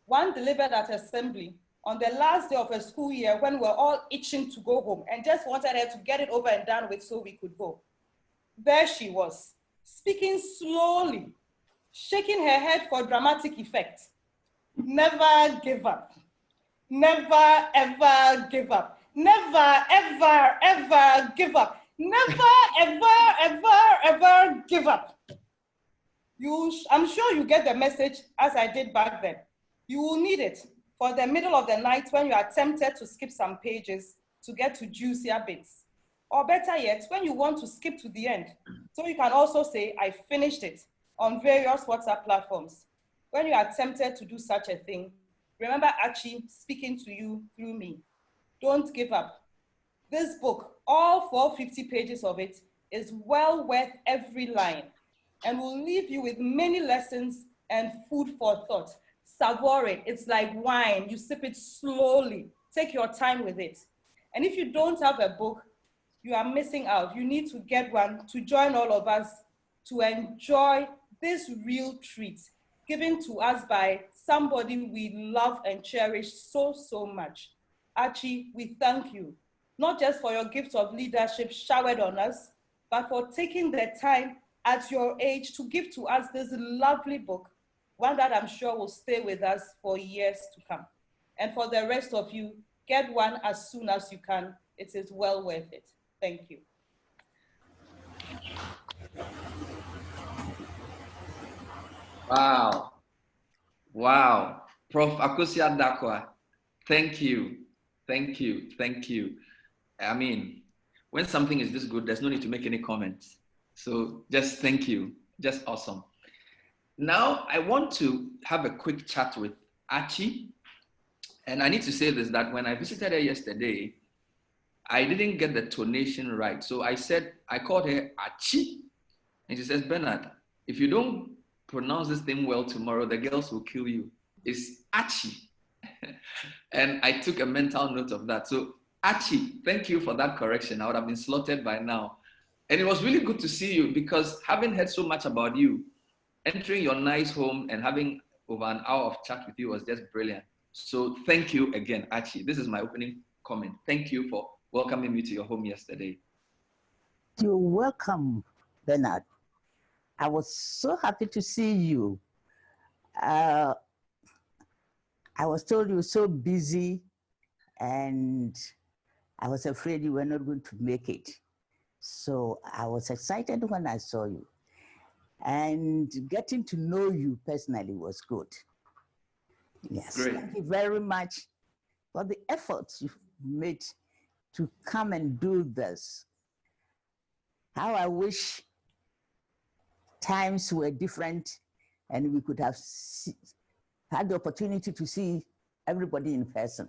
one delivered at assembly on the last day of a school year when we're all itching to go home and just wanted her to get it over and done with so we could go. There she was, speaking slowly, shaking her head for dramatic effect. Never give up. Never, ever give up. Never, ever, ever give up. Never, ever, ever, ever give up. I'm sure you get the message as I did back then. You will need it for the middle of the night when you are tempted to skip some pages to get to juicier bits. Or better yet, when you want to skip to the end. So you can also say, I finished it on various WhatsApp platforms. When you are tempted to do such a thing, remember Archie speaking to you through me. Don't give up. This book, all 450 pages of it, is well worth every line and will leave you with many lessons and food for thought. Savor it. It's like wine. You sip it slowly. Take your time with it. And if you don't have a book, you are missing out. You need to get one to join all of us to enjoy this real treat given to us by somebody we love and cherish so, so much. Archie, we thank you, not just for your gift of leadership showered on us, but for taking the time at your age to give to us this lovely book, one that I'm sure will stay with us for years to come. And for the rest of you, get one as soon as you can. It is well worth it. Thank you. Wow. Wow. Prof. Akosia Dakwa, thank you. Thank you. Thank you. I mean, when something is this good, there's no need to make any comments. So just thank you. Just awesome. Now, I want to have a quick chat with Archie. And I need to say this, that when I visited her yesterday, I didn't get the tonation right. So I called her Archie. And she says, Bernard, if you don't pronounce this thing well tomorrow, the girls will kill you. It's Archie. And I took a mental note of that. So Archie, thank you for that correction. I would have been slaughtered by now. And it was really good to see you because having heard so much about you, entering your nice home and having over an hour of chat with you was just brilliant. So thank you again, Archie. This is my opening comment. Thank you for welcoming me to your home yesterday. You're welcome, Bernard. I was so happy to see you. I was told you were so busy and I was afraid you were not going to make it. So I was excited when I saw you. And getting to know you personally was good. Yes, great. Thank you very much for the efforts you've made to come and do this. How I wish times were different and we could have had the opportunity to see everybody in person.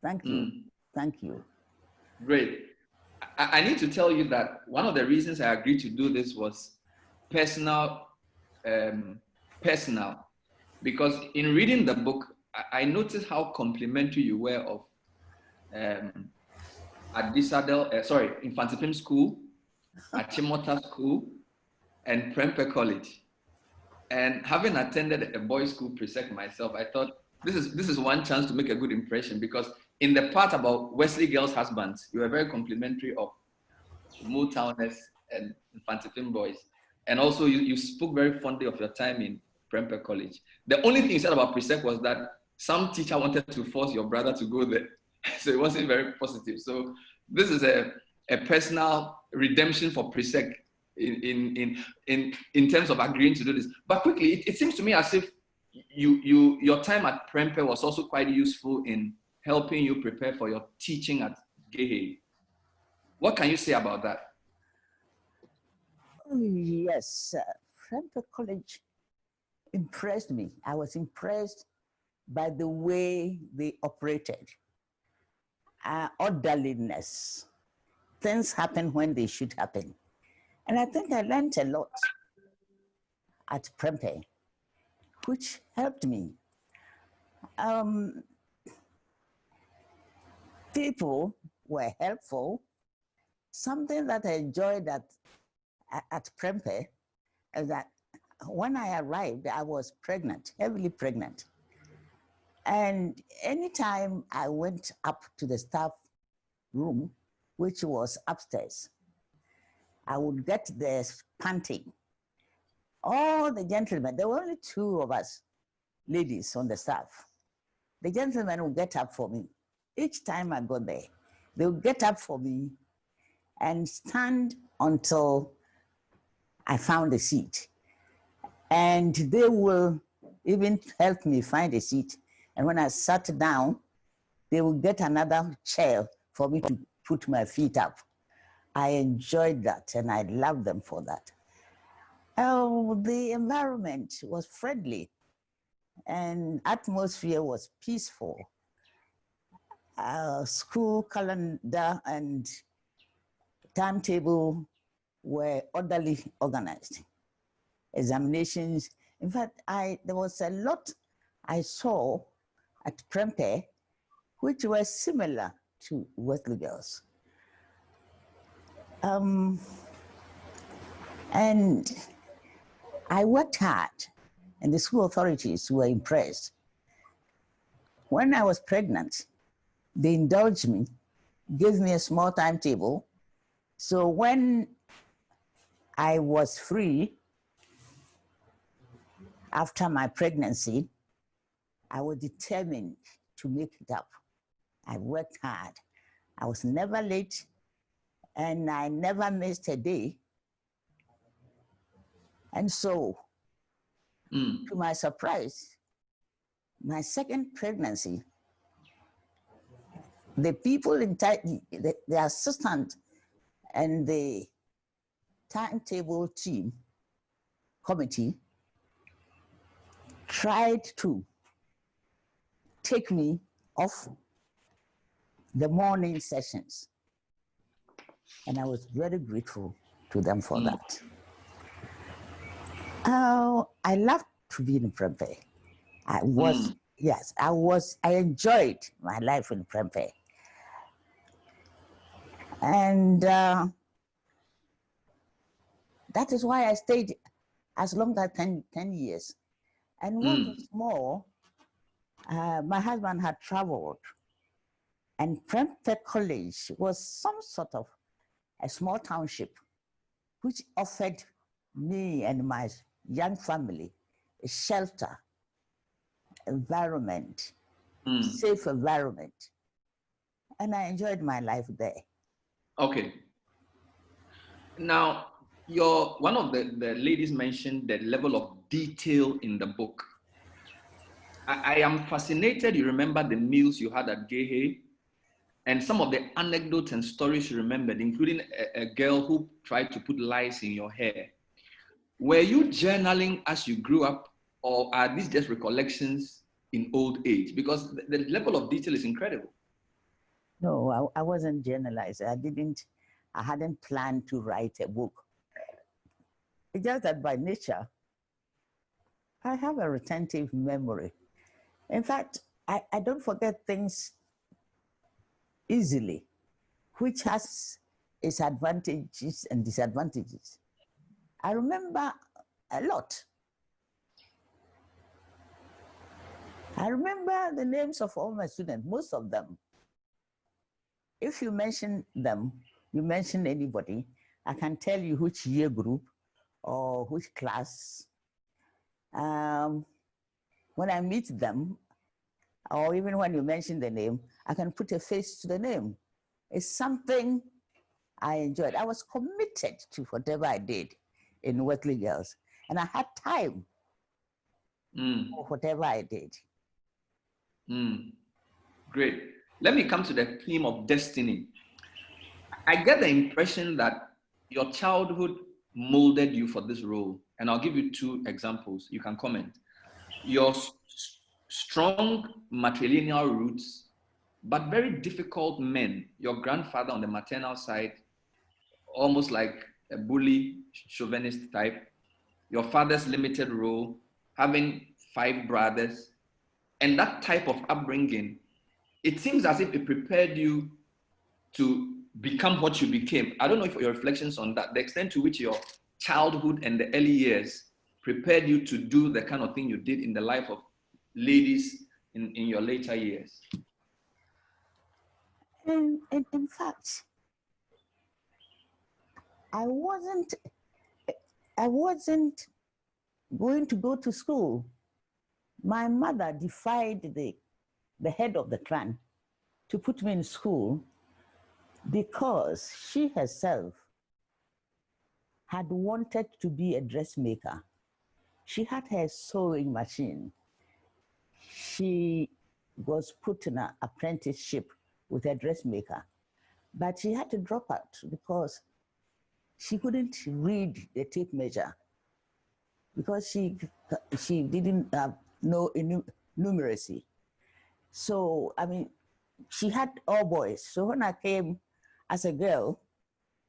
Thank you. Thank you. Great. I need to tell you that one of the reasons I agreed to do this was personal, because in reading the book, I noticed how complimentary you were of Infantipim School, Achimota School, and Prempeh College. And having attended a boys' school pre-sec myself, I thought this is one chance to make a good impression, because in the part about Wesley Girls' husbands, you were very complimentary of Motowners and Fantifin boys. And also, you spoke very fondly of your time in Prempeh College. The only thing you said about Presec was that some teacher wanted to force your brother to go there. So it wasn't very positive. So this is a personal redemption for Presec in terms of agreeing to do this. But quickly, it seems to me as if your time at Prempeh was also quite useful in helping you prepare for your teaching at Gehe. What can you say about that? Oh, yes, Prempeh College impressed me. I was impressed by the way they operated. Orderliness. Things happen when they should happen. And I think I learned a lot at Prempeh, which helped me. People were helpful. Something that I enjoyed at Prempeh is that when I arrived, I was pregnant, heavily pregnant. And anytime I went up to the staff room, which was upstairs, I would get there panting. All the gentlemen, there were only 2 of us ladies on the staff. The gentlemen would get up for me. Each time I got there, they would get up for me and stand until I found a seat. And they will even help me find a seat. And when I sat down, they will get another chair for me to put my feet up. I enjoyed that and I loved them for that. The environment was friendly and atmosphere was peaceful. School calendar and timetable were orderly organized. Examinations, in fact, there was a lot I saw at Prempeh which were similar to Wesley Girls. And I worked hard, and the school authorities were impressed. When I was pregnant, they indulged me, gave me a small timetable. So when I was free after my pregnancy, I was determined to make it up. I worked hard. I was never late, and I never missed a day. And so, to my surprise, my second pregnancy, the people the assistant and the timetable team committee tried to take me off the morning sessions. And I was very grateful to them for that. I loved to be in Prempeh. I enjoyed my life in Prempeh. And that is why I stayed as long as 10 years. And what was more, my husband had traveled, and Prempeh College was some sort of a small township which offered me and my young family a shelter, environment, safe environment. And I enjoyed my life there. Okay. Now, one of the ladies mentioned the level of detail in the book. I am fascinated you remember the meals you had at Gehe and some of the anecdotes and stories you remembered, including a girl who tried to put lice in your hair. Were you journaling as you grew up, or are these just recollections in old age? Because the level of detail is incredible. No, I wasn't journalizing. I hadn't planned to write a book. It's just that by nature, I have a retentive memory. In fact, I don't forget things easily, which has its advantages and disadvantages. I remember a lot. I remember the names of all my students, most of them. If you mention them, you mention anybody, I can tell you which year group or which class. When I meet them, or even when you mention the name, I can put a face to the name. It's something I enjoyed. I was committed to whatever I did in Wesley Girls, and I had time for whatever I did. Great. Let me come to the theme of destiny. I get the impression that your childhood molded you for this role, and I'll give you 2 examples. You can comment. Your strong matrilineal roots, but very difficult men. Your grandfather on the maternal side, almost like a bully, chauvinist type. Your father's limited role, having 5 brothers, and that type of upbringing, it seems as if it prepared you to become what you became. I don't know if your reflections on that, the extent to which your childhood and the early years prepared you to do the kind of thing you did in the life of ladies in your later years. In fact, I wasn't going to go to school. My mother defied the head of the clan to put me in school because she herself had wanted to be a dressmaker. She had her sewing machine. She was put in an apprenticeship with a dressmaker, but she had to drop out because she couldn't read the tape measure because she didn't know numeracy. So, I mean, she had all boys. So when I came as a girl,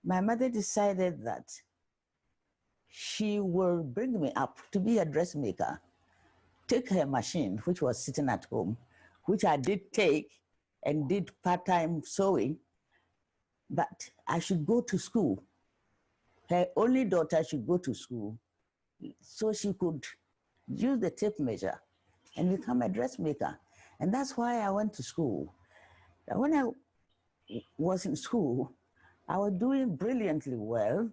my mother decided that she will bring me up to be a dressmaker, take her machine, which was sitting at home, which I did take and did part-time sewing, but I should go to school. Her only daughter should go to school so she could use the tape measure and become a dressmaker. And that's why I went to school. When I was in school, I was doing brilliantly well.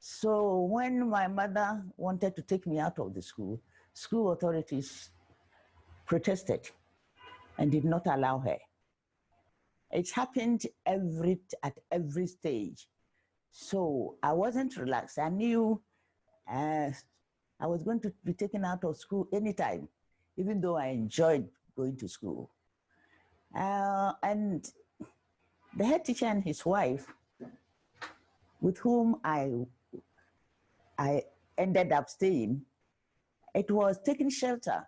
So when my mother wanted to take me out of the school, school authorities protested and did not allow her. It happened at every stage. So I wasn't relaxed. I knew I was going to be taken out of school anytime, even though I enjoyed going to school. And the head teacher and his wife, with whom I ended up staying, it was taking shelter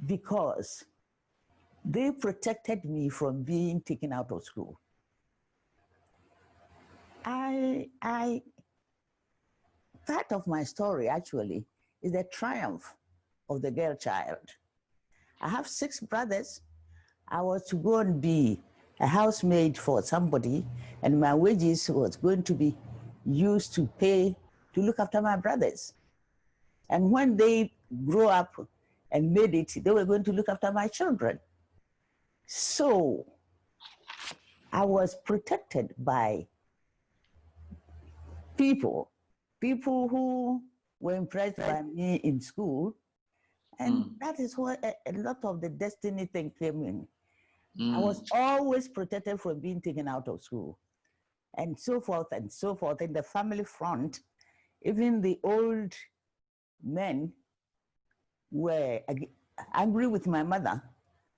because they protected me from being taken out of school. Part of my story actually is the triumph of the girl child. I have 6 brothers. I was to go and be a housemaid for somebody, and my wages was going to be used to look after my brothers. And when they grew up and made it, they were going to look after my children. So I was protected by people who were impressed by me in school. And that is where a lot of the destiny thing came in. I was always protected from being taken out of school, and so forth and so forth. In the family front, even the old men were angry with my mother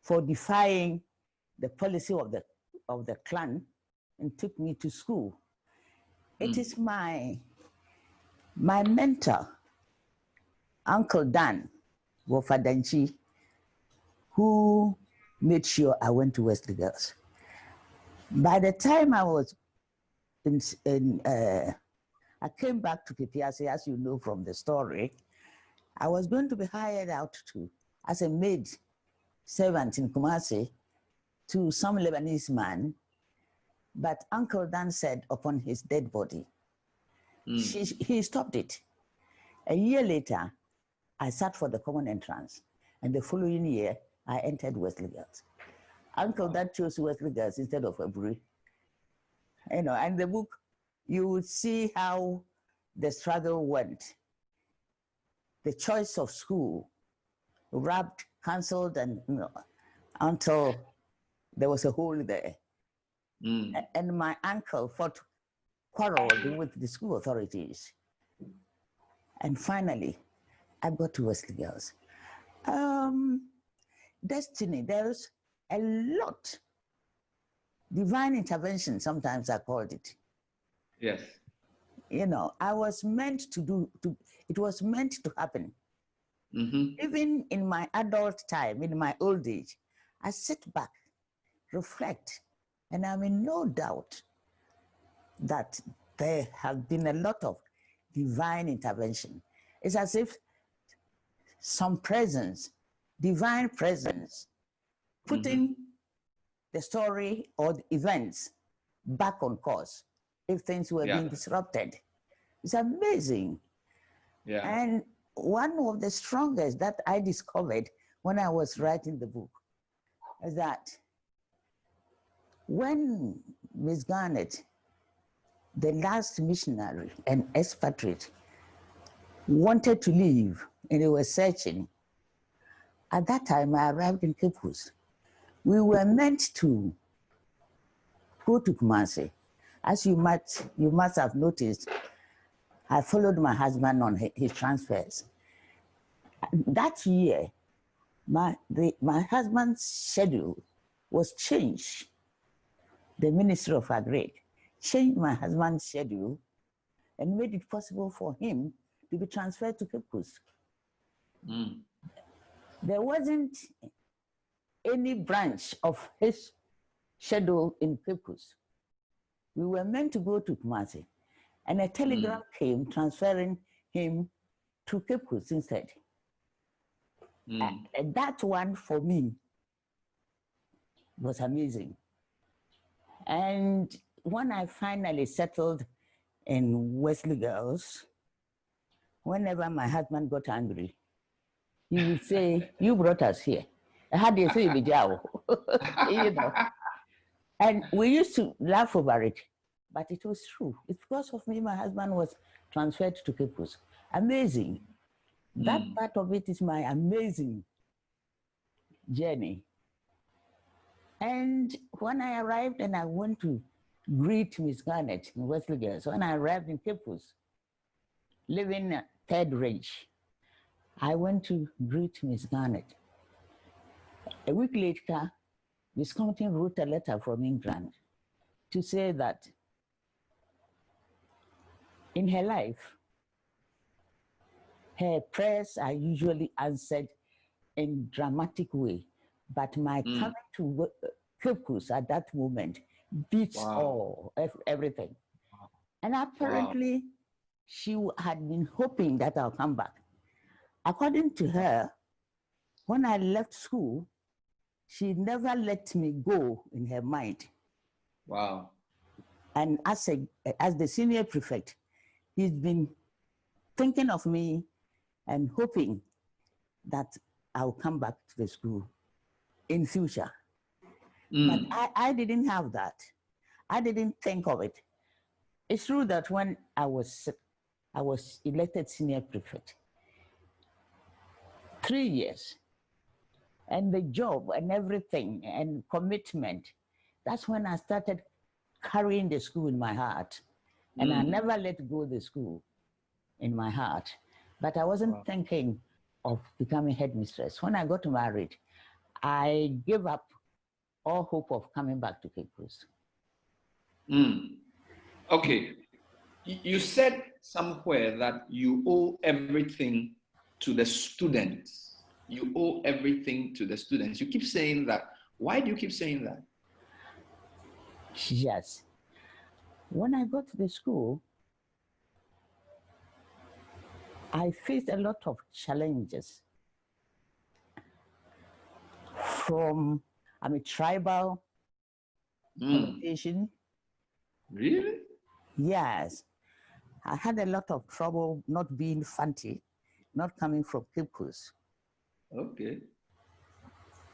for defying the policy of the clan and took me to school. It is my mentor, Uncle Dan Wofadanchi, who made sure I went to Wesley Girls. By the time I was I came back to PPRC, as you know from the story, I was going to be hired out as a maid servant in Kumasi to some Lebanese man, but Uncle Dan said upon his dead body, he stopped it. A year later, I sat for the common entrance, and the following year, I entered Wesley Girls. Uncle Dan chose Wesley Girls instead of Aburi. You know, and the book, you would see how the struggle went. The choice of school, wrapped, cancelled, and you know, until there was a hole there. And my uncle quarreled with the school authorities. And finally, I got to Wesley Girls. Destiny, there's a lot. Divine intervention, sometimes I called it. Yes. You know, I was meant it was meant to happen. Even in my adult time, in my old age, I sit back, reflect, and I'm in no doubt that there have been a lot of divine intervention. It's as if some presence, divine presence, putting the story or the events back on course if things were being disrupted. It's amazing. Yeah. And one of the strongest that I discovered when I was writing the book is that when Miss Garnett, the last missionary and expatriate, wanted to leave and they were searching, at that time I arrived in Cape Coast. We were meant to go to Kumasi. As you must have noticed, I followed my husband on his transfers. That year, my husband's schedule was changed. The Ministry of Agri changed my husband's schedule and made it possible for him to be transferred to Cape Coast. There wasn't any branch of his schedule in Cape Coast. We were meant to go to Kumasi, and a telegram came transferring him to Cape Coast instead. And that one for me was amazing. And when I finally settled in Wesley Girls, whenever my husband got angry, he would say, "You brought us here. How do you say you know?" And we used to laugh over it, but it was true. It's because of me, my husband was transferred to Cape Coast. Amazing. That part of it is my amazing journey. And when I arrived and I went to greet Miss Garnett in Wesley Girls, when I arrived in Cape Coast, living at Third Range, I went to greet Miss Garnett. A week later, Miss Compton wrote a letter from England to say that in her life, her prayers are usually answered in dramatic way, but my coming to Cape Coast at that moment beats all, everything. And apparently, she had been hoping that I'll come back. According to her, when I left school, she never let me go in her mind. Wow. And as the senior prefect, he's been thinking of me and hoping that I'll come back to the school in future. But I didn't have that. I didn't think of it. It's true that when I was elected senior prefect, 3 years, and the job and everything and commitment, that's when I started carrying the school in my heart. And I never let go of the school in my heart. But I wasn't thinking of becoming headmistress. When I got married, I gave up all hope of coming back to Cape Coast. Okay. You said somewhere that you owe everything to the students. You owe everything to the students. You keep saying that. Why do you keep saying that? Yes. When I got to the school, I faced a lot of challenges. From, I'm a tribal connotation. Really? Yes. I had a lot of trouble not being fancy, not coming from Cape Coast. Okay.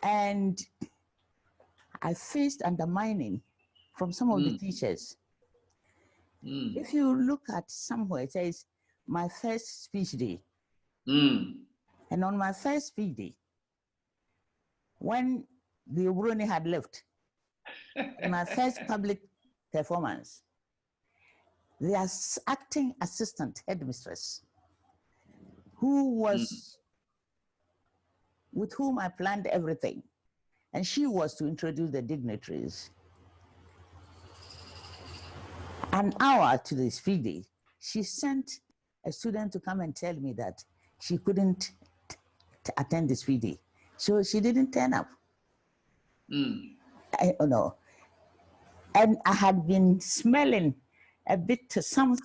And I faced undermining from some of the teachers. If you look at somewhere, it says, my first speech day. And on my first speech day, when the Obroni had left, my first public performance, the acting assistant headmistress, who was with whom I planned everything, and she was to introduce the dignitaries. An hour to the speech day, she sent a student to come and tell me that she couldn't attend the speech day, so she didn't turn up. I don't know. And I had been smelling a bit some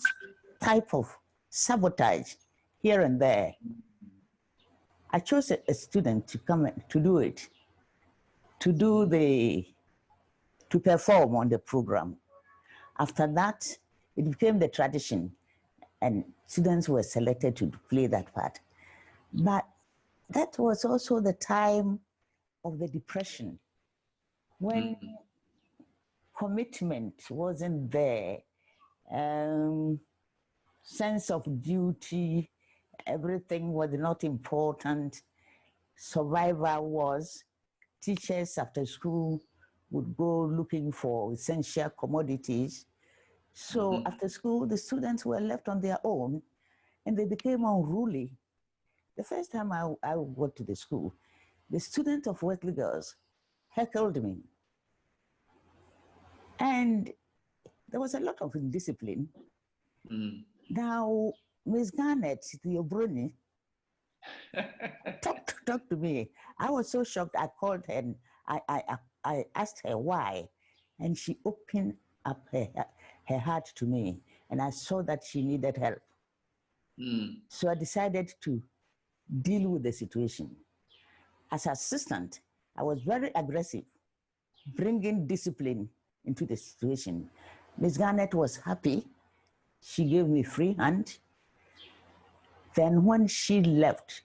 type of sabotage here and there. I chose a student to come to do it, to perform on the program. After that, it became the tradition, and students were selected to play that part. But that was also the time of the Depression, when commitment wasn't there, sense of duty, everything was not important. Survival was. Teachers after school would go looking for essential commodities. So after school, the students were left on their own, and they became unruly. The first time I went to the school, the student of Wesley Girls heckled me. And there was a lot of indiscipline. Now, Ms. Garnett, the Obroni, talked to me. I was so shocked, I called her and I asked her why. And she opened up her heart to me. And I saw that she needed help. So I decided to deal with the situation. As assistant, I was very aggressive, bringing discipline into the situation. Ms. Garnett was happy. She gave me free hand. Then when she left,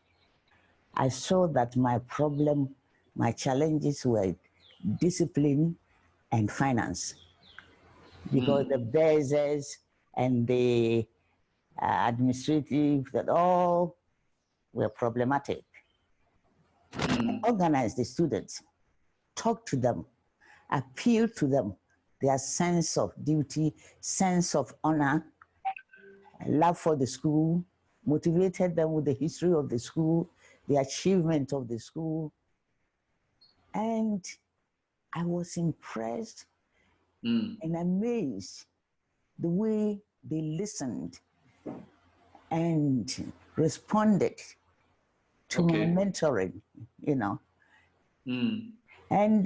I saw that my problem, my challenges were discipline and finance, because the business and the administrative, that all were problematic. Organize the students, talk to them, appeal to them, their sense of duty, sense of honor, love for the school, motivated them with the history of the school, the achievement of the school. And I was impressed and amazed the way they listened and responded to my mentoring, you know. And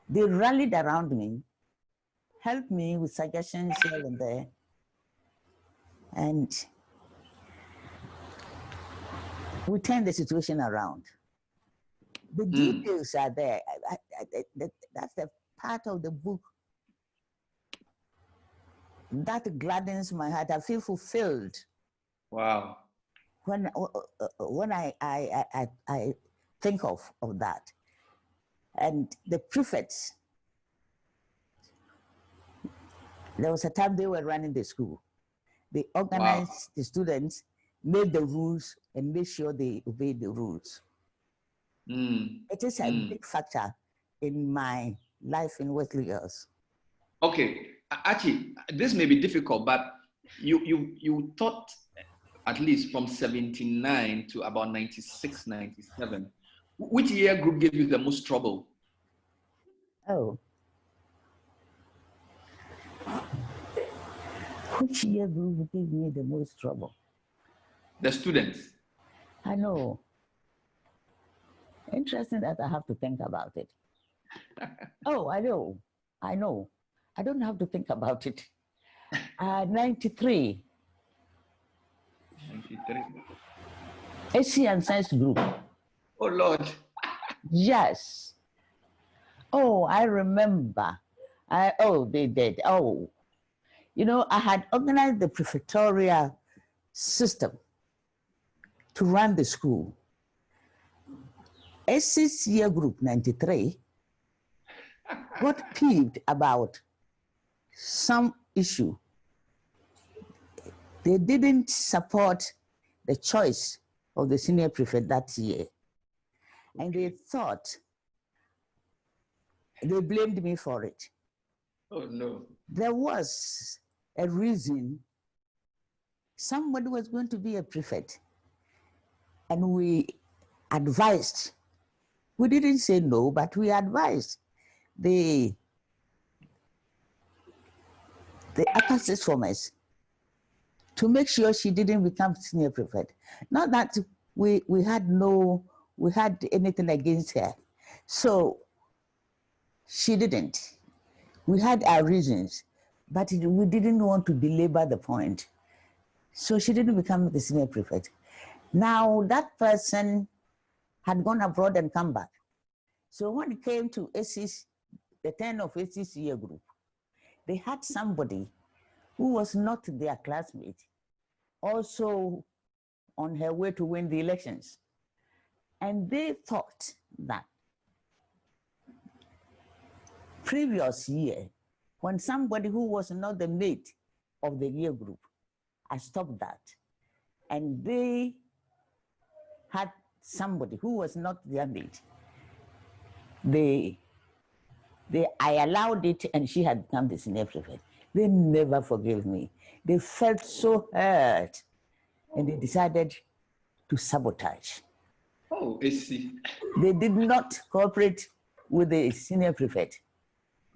they rallied around me, helped me with suggestions here and there. And we turned the situation around. The details are there. That's the part of the book that gladdens my heart. I feel fulfilled. Wow. When I think of that. And the prefects, there was a time they were running the school. They organized the students, made the rules, and made sure they obeyed the rules. It is a big factor in my life in Wesley Girls. Okay, Archie, this may be difficult, but you taught at least from 79 to about 96, 97. Which year group gave you the most trouble? Oh. Which year group gave me the most trouble? The students. I know. Interesting that I have to think about it. Oh, I know. I don't have to think about it. 93. 93. Asian Science Group. Oh, Lord. Yes. Oh, I remember. They did. Oh, you know, I had organized the prefectorial system to run the school. SC's year group 93 got peeved about some issue, they didn't support the choice of the senior prefect that year. And they thought, they blamed me for it. Oh no. There was a reason somebody was going to be a prefect. And we advised, we didn't say no, but we advised the upper sixth formers to make sure she didn't become senior prefect. Not that we had anything against her. So she didn't. We had our reasons, but we didn't want to belabor the point. So she didn't become the senior prefect. Now that person had gone abroad and come back. So when it came to AC's, the turn of AC's year group, they had somebody who was not their classmate, also on her way to win the elections. And they thought that previous year, when somebody who was not the mate of the year group, I stopped that. And they had somebody who was not their mate. I allowed it, and she had become the senior prefect. They never forgave me. They felt so hurt, and they decided to sabotage. Oh, I see. They did not cooperate with the senior prefect.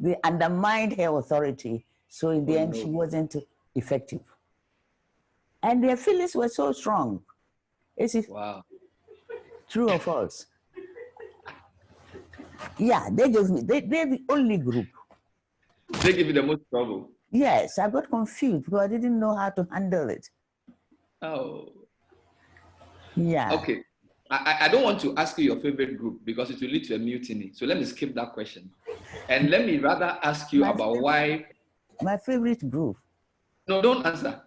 They undermined her authority, so in the end, she wasn't effective. And their feelings were so strong. Is it true or false? Yeah, they gave me, they're the only group. They give you the most trouble. Yes, I got confused because I didn't know how to handle it. Oh. Yeah. Okay. I don't want to ask you your favorite group because it will lead to a mutiny. So let me skip that question. And let me rather ask you about why. My favorite group. No, don't answer.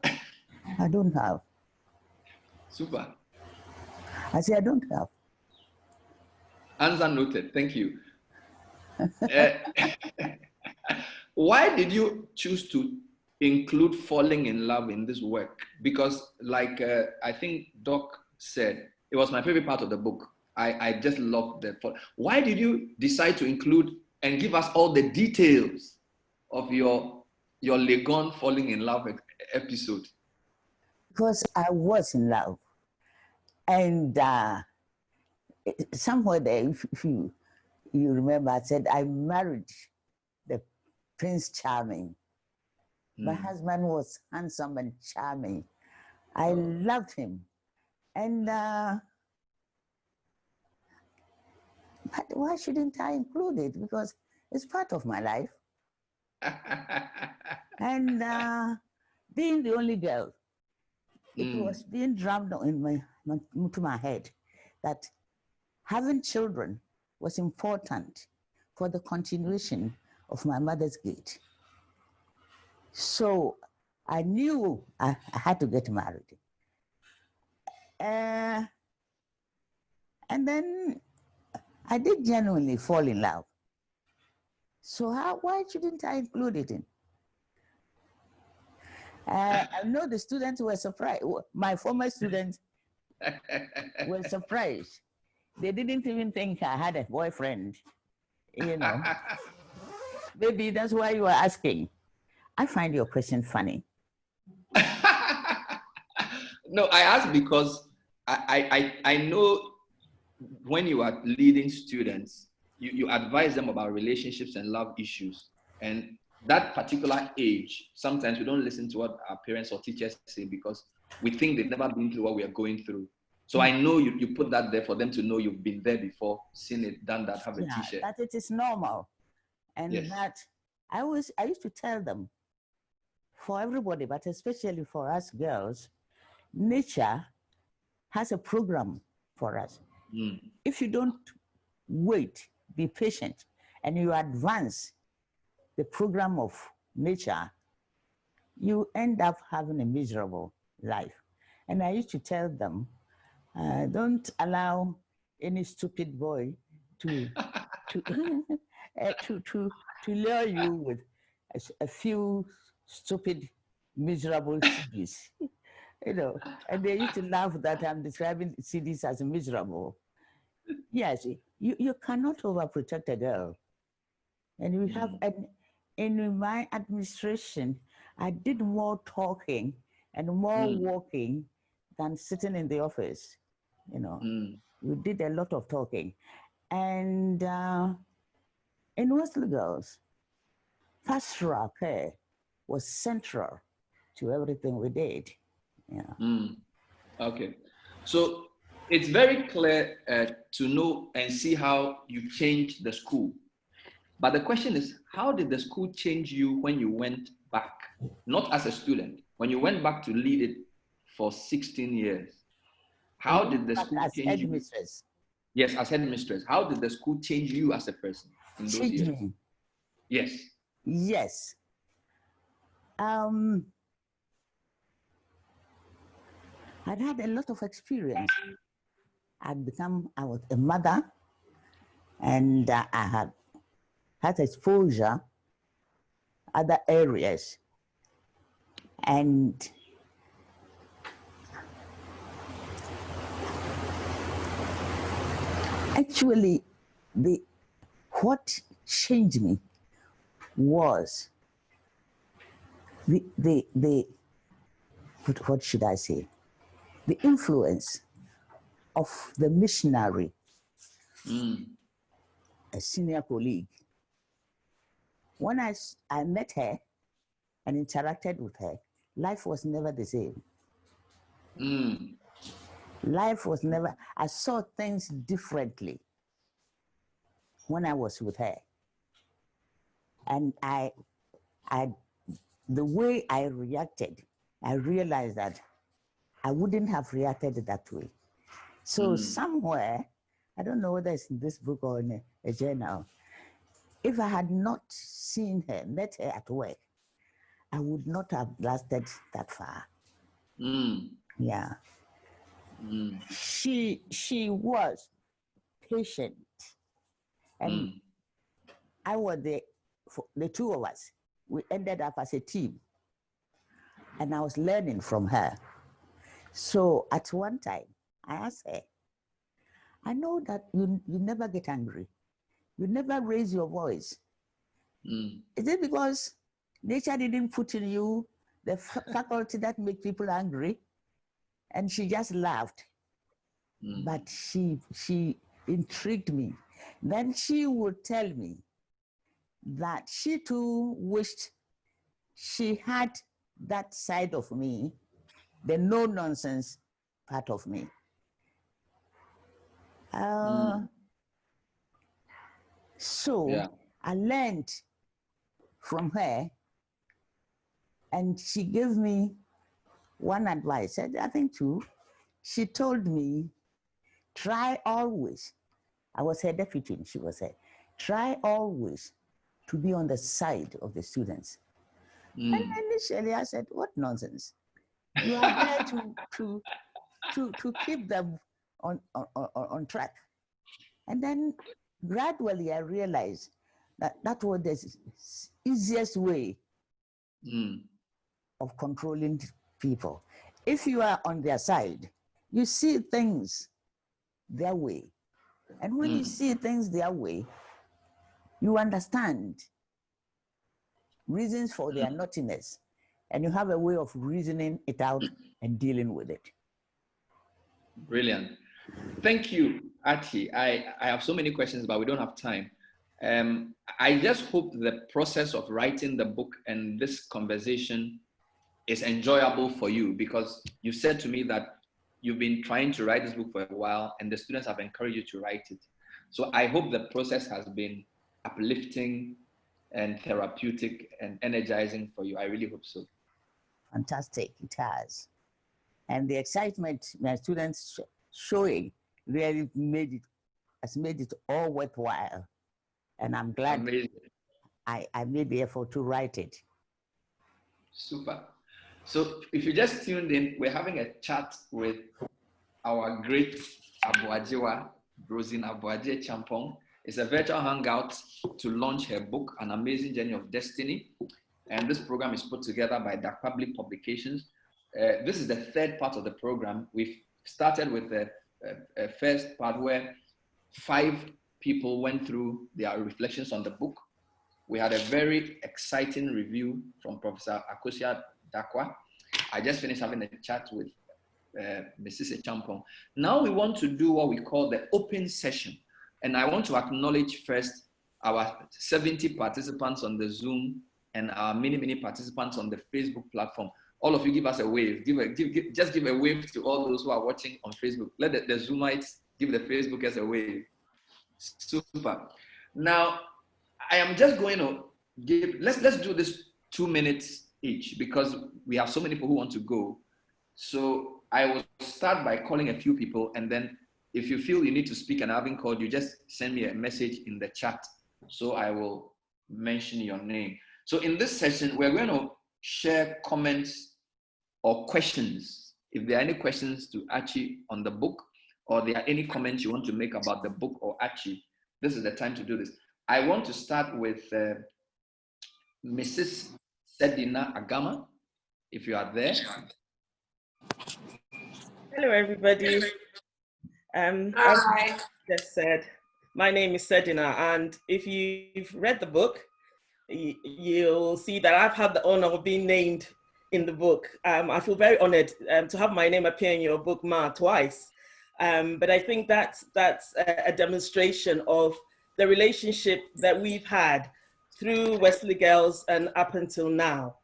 I don't have. Super. I say I don't have. Answer noted. Thank you. Why did you choose to include falling in love in this work? Because like I think Doc said, it was my favorite part of the book. I just loved the fall. Why did you decide to include and give us all the details of your Legon falling in love episode? Because I was in love. And somewhere there, if you remember, I said I married the Prince Charming. My husband was handsome and charming. I loved him. And but why shouldn't I include it? Because it's part of my life. And being the only girl, it was being drummed into my head that having children was important for the continuation of my mother's gate. So I knew I had to get married. And then I did genuinely fall in love. So why shouldn't I include it in? I know the students were surprised. My former students were surprised. They didn't even think I had a boyfriend, you know. Maybe that's why you are asking. I find your question funny. No, I asked because I know when you are leading students, you advise them about relationships and love issues. And that particular age, sometimes we don't listen to what our parents or teachers say because we think they've never been through what we are going through. So I know you put that there for them to know you've been there before, seen it, done that, have a t-shirt. That it is normal. And that I used to tell them, for everybody, but especially for us girls, nature has a program for us. If you don't wait, be patient, and you advance the program of nature, you end up having a miserable life. And I used to tell them, don't allow any stupid boy to lure you with a few stupid, miserable CDs, you know, and they used to laugh that I'm describing CDs as miserable. Yes, you cannot overprotect a girl. And we have, in my administration, I did more talking and more walking than sitting in the office, you know. We did a lot of talking. And in Wesley Girls, pastoral care was central to everything we did. Yeah. Okay. So it's very clear to know and see how you changed the school. But the question is, how did the school change you when you went back? Not as a student, when you went back to lead it for 16 years. How did the school change you? Headmistress. Yes, as headmistress. How did the school change you as a person in those years? Change me? Yes. Yes. I'd had a lot of experience. I was a mother, and I had exposure other areas. And actually, what changed me was what should I say? The influence of the missionary, a senior colleague. When I met her and interacted with her, life was never the same. Life was never, I saw things differently when I was with her. And the way I reacted, I realized that I wouldn't have reacted that way. So somewhere, I don't know whether it's in this book or in a journal, if I had not seen her, met her at work, I would not have lasted that far. Yeah. She was patient. And I was the two of us, we ended up as a team. And I was learning from her. So at one time, I asked her, I know that you never get angry. You never raise your voice. Is it because nature didn't put in you the faculty that makes people angry? And she just laughed. But she intrigued me. Then she would tell me that she too wished she had that side of me, the no-nonsense part of me. So I learned from her, and she gave me one advice. I think two. She told me, try always. I was her deputy, and she was her. Try always to be on the side of the students. And initially I said, what nonsense? You are there to keep them on track. And then gradually I realized that was the easiest way of controlling people. If you are on their side, you see things their way. And when you see things their way, you understand reasons for their naughtiness, and you have a way of reasoning it out and dealing with it. Brilliant. Thank you, Archie. I have so many questions, but we don't have time. I just hope the process of writing the book and this conversation is enjoyable for you, because you said to me that you've been trying to write this book for a while and the students have encouraged you to write it. So I hope the process has been uplifting and therapeutic and energizing for you. I really hope so. Fantastic, it has. And the excitement my students showing really has made it all worthwhile. And I'm glad I made the effort to write it. Super. So if you just tuned in, we're having a chat with our great Abuajiwa, Rosina Acheampong. It's a virtual hangout to launch her book, An Amazing Journey of Destiny. And this program is put together by DAC Public Publications. This is the third part of the program. We've started with the first part where 5 people went through their reflections on the book. We had a very exciting review from Professor Akosia Dakwa. I just finished having a chat with Mrs. Acheampong. Now we want to do what we call the open session. And I want to acknowledge first our 70 participants on the Zoom and our many participants on the Facebook platform. All of you give us a wave. Just give a wave to all those who are watching on Facebook. Let the Zoomites give the Facebookers a wave. Super. Now, I am just going to give, let's do this 2 minutes each because we have so many people who want to go. So I will start by calling a few people, and then if you feel you need to speak and I haven't called you, just send me a message in the chat so I will mention your name. So in this session, we're going to share comments or questions. If there are any questions to Archie on the book, or there are any comments you want to make about the book or Archie, this is the time to do this. I want to start with Mrs. Sedina Agama, if you are there. Hello, everybody. As I just said, my name is Sedina, and if you've read the book, you'll see that I've had the honor of being named in the book. I feel very honored to have my name appear in your book, Ma, twice. But I think that's a demonstration of the relationship that we've had through Wesley Girls and up until now.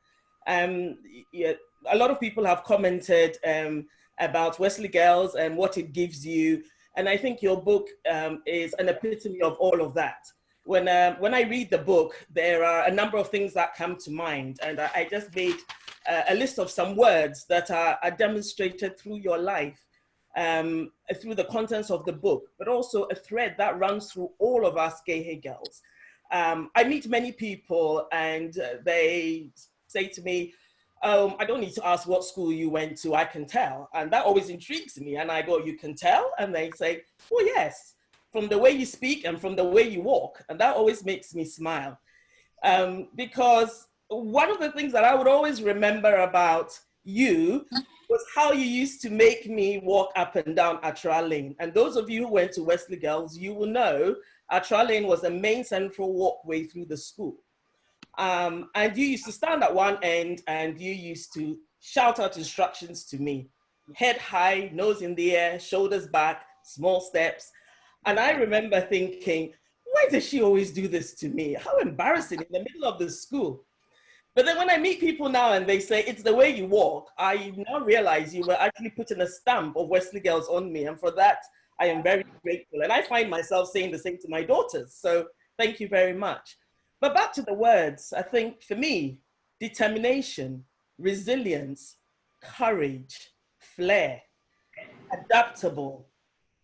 Yeah, a lot of people have commented about Wesley Girls and what it gives you. And I think your book is an epitome of all of that. When I read the book, there are a number of things that come to mind. And I just made a list of some words that are demonstrated through your life, through the contents of the book, but also a thread that runs through all of us Gay girls. I meet many people and they say to me, I don't need to ask what school you went to, I can tell. And that always intrigues me. And I go, you can tell? And they say, oh yes, from the way you speak and from the way you walk. And that always makes me smile. Because one of the things that I would always remember about you was how you used to make me walk up and down Atra Lane. And those of you who went to Wesley Girls, you will know Atra Lane was the main central walkway through the school. And you used to stand at one end and you used to shout out instructions to me. Head high, nose in the air, shoulders back, small steps. And I remember thinking, why does she always do this to me? How embarrassing in the middle of the school. But then when I meet people now and they say, it's the way you walk, I now realize you were actually putting a stamp of Wesley Girls on me. And for that, I am very grateful. And I find myself saying the same to my daughters. So thank you very much. But back to the words, I think for me, determination, resilience, courage, flair, adaptable,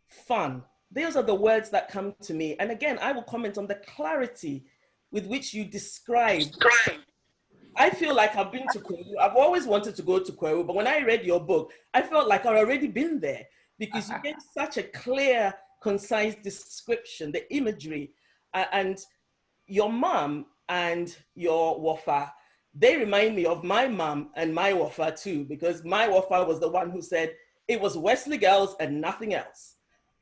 fun. Those are the words that come to me. And again, I will comment on the clarity with which you describe. I feel like I've been to Kwewu. I've always wanted to go to Kwewu, but when I read your book, I felt like I'd already been there because you gave such a clear, concise description, the imagery, and your mom and your wafa, they remind me of my mom and my wafa too, because my wafa was the one who said it was Wesley Girls and nothing else.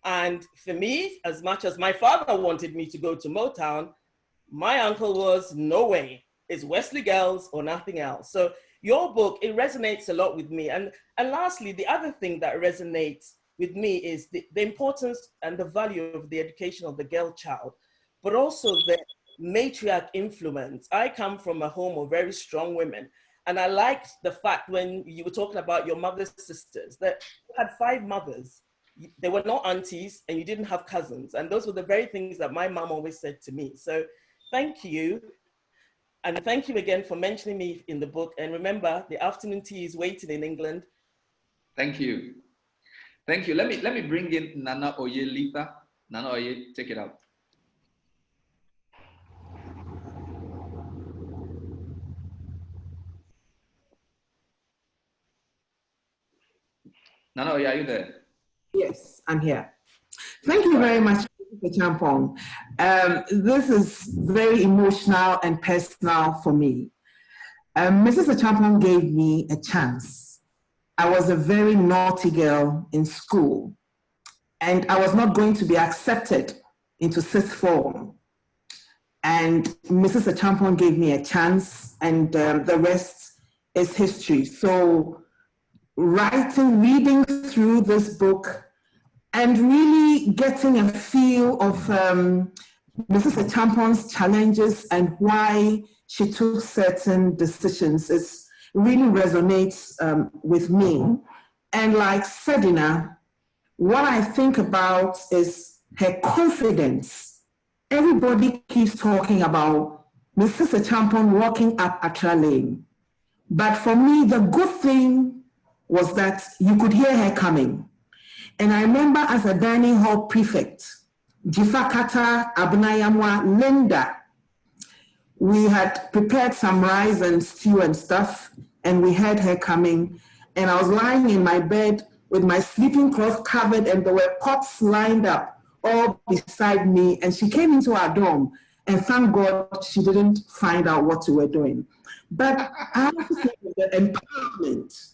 And for me, as much as my father wanted me to go to Motown, my uncle was, no way, it's Wesley Girls or nothing else. So your book, it resonates a lot with me. And lastly, the other thing that resonates with me is the importance and the value of the education of the girl child, but also the matriarch influence. I come from a home of very strong women. And I liked the fact when you were talking about your mother's sisters, that you had 5 mothers. They were not aunties and you didn't have cousins. And those were the very things that my mom always said to me. So thank you. And thank you again for mentioning me in the book. And remember, the afternoon tea is waiting in England. Thank you. Thank you. Let me bring in Nana Oye Litha. Nana Oye, take it out. Nana Oye, are you there? Yes, I'm here. Thank you very much, Acheampong. This is very emotional and personal for me. Mrs. Acheampong gave me a chance. I was a very naughty girl in school, and I was not going to be accepted into sixth form. And Mrs. Acheampong gave me a chance, and the rest is history. So reading through this book and really getting a feel of Mrs. Acheampong's challenges and why she took certain decisions, it really resonates with me. And like Sedina, what I think about is her confidence. Everybody keeps talking about Mrs. Acheampong walking up Accra Lane. But for me, the good thing was that you could hear her coming. And I remember as a dining hall prefect, Jifakata, Abnayamwa, Linda, we had prepared some rice and stew and stuff, and we heard her coming. And I was lying in my bed with my sleeping cloth covered, and there were pots lined up all beside me. And she came into our dorm, and thank God she didn't find out what we were doing. But I have to say that empowerment,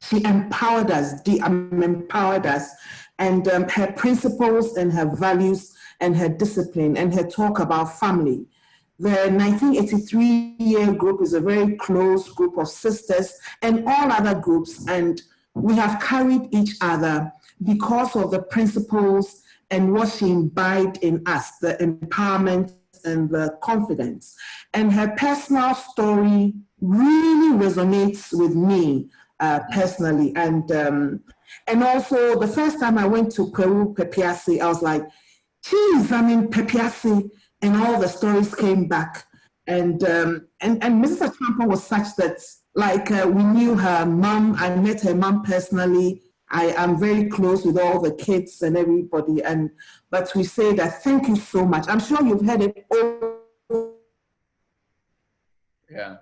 she empowered us, empowered us, and her principles and her values and her discipline and her talk about family. The 1983-year group is a very close group of sisters and all other groups, and we have carried each other because of the principles and what she imbibed in us, the empowerment and the confidence. And her personal story really resonates with me personally. And also the first time I went to Peru, Pepiasi, I was like, geez, I'm in Pepiasi, and all the stories came back. And Mrs. Acheampong was such that, like, we knew her mom. I met her mom personally. I am very close with all the kids and everybody. But we say that thank you so much. I'm sure you've heard it all. Yeah.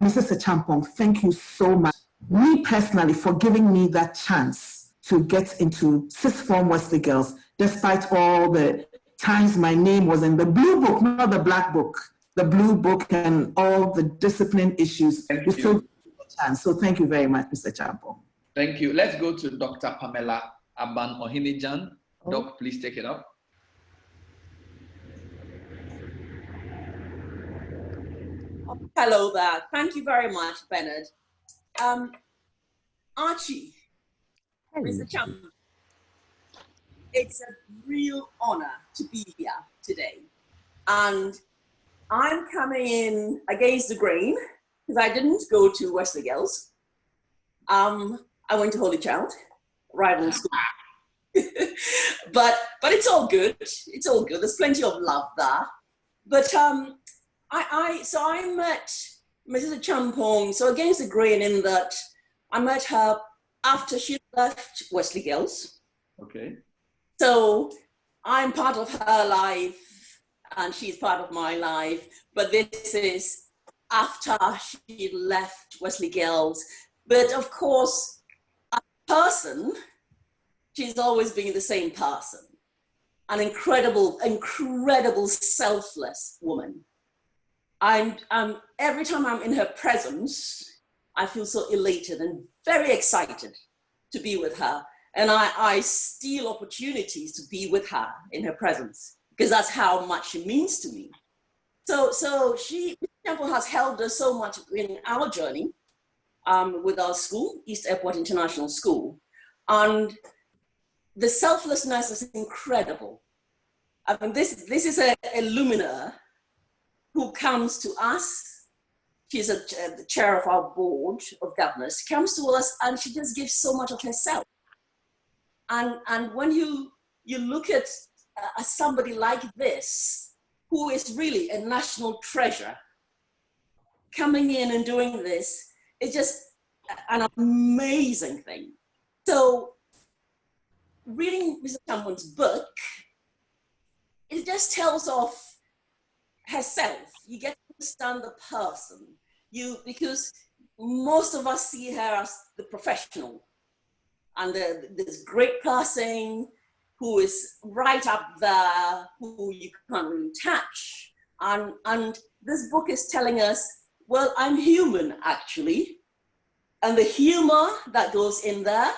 Mrs. Acheampong, thank you so much. Me personally, for giving me that chance to get into sixth form Wesley Girls, despite all the times my name was in the blue book, not the black book, the blue book and all the discipline issues. Thank we you. still get a chance. So thank you very much, Mr. Acheampong. Thank you. Let's go to Dr. Pamela Aban Ohinijan. Doc, please take it up. Hello there. Thank you very much, Bernard. Archie, Mr. Acheampong, it's a real honor to be here today. And I'm coming in against the grain because I didn't go to Wesley Girls. I went to Holy Child, rival school. but it's all good. It's all good. There's plenty of love there. But I met Mrs. Acheampong, so against the grain in that I met her after she left Wesley Girls. Okay. So I'm part of her life and she's part of my life, but this is after she left Wesley Girls. But of course, as a person, she's always been the same person. An incredible, incredible, selfless woman. Every time I'm in her presence, I feel so elated and very excited to be with her. And I steal opportunities to be with her in her presence because that's how much she means to me. So Mrs. Acheampong has helped us so much in our journey with our school, East Airport International School. And the selflessness is incredible. I mean, this is a luminaire who comes to us. She's the chair of our board of governors, comes to us and she just gives so much of herself. And when you look at somebody like this, who is really a national treasure, coming in and doing this, it's just an amazing thing. So reading Mrs. Acheampong's book, it just tells of herself. You get to understand the person. Because most of us see her as the professional and this great person who is right up there, who you can't really touch. And this book is telling us Well, I'm human, actually. And the humor that goes in there.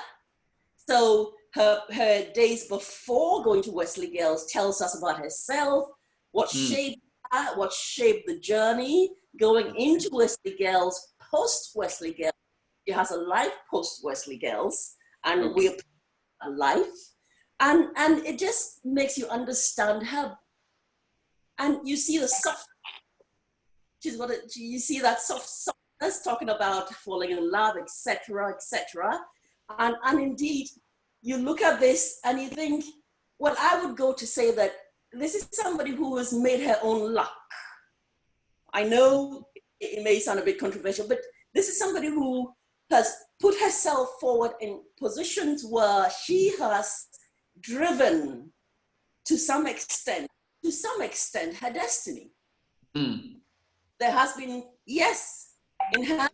So her days before going to Wesley Girls tells us about herself, what shaped her, what shaped the journey, going into Wesley Girls, post Wesley Girls. She has a life post Wesley Girls, and we appreciate a life. And it just makes you understand her. And you see the soft, you see that softness talking about falling in love, etc., etc. And indeed, you look at this and you think, well, I would go to say that this is somebody who has made her own luck. I know it may sound a bit controversial, but this is somebody who has put herself forward in positions where she has driven to some extent, her destiny. There has been, yes, in her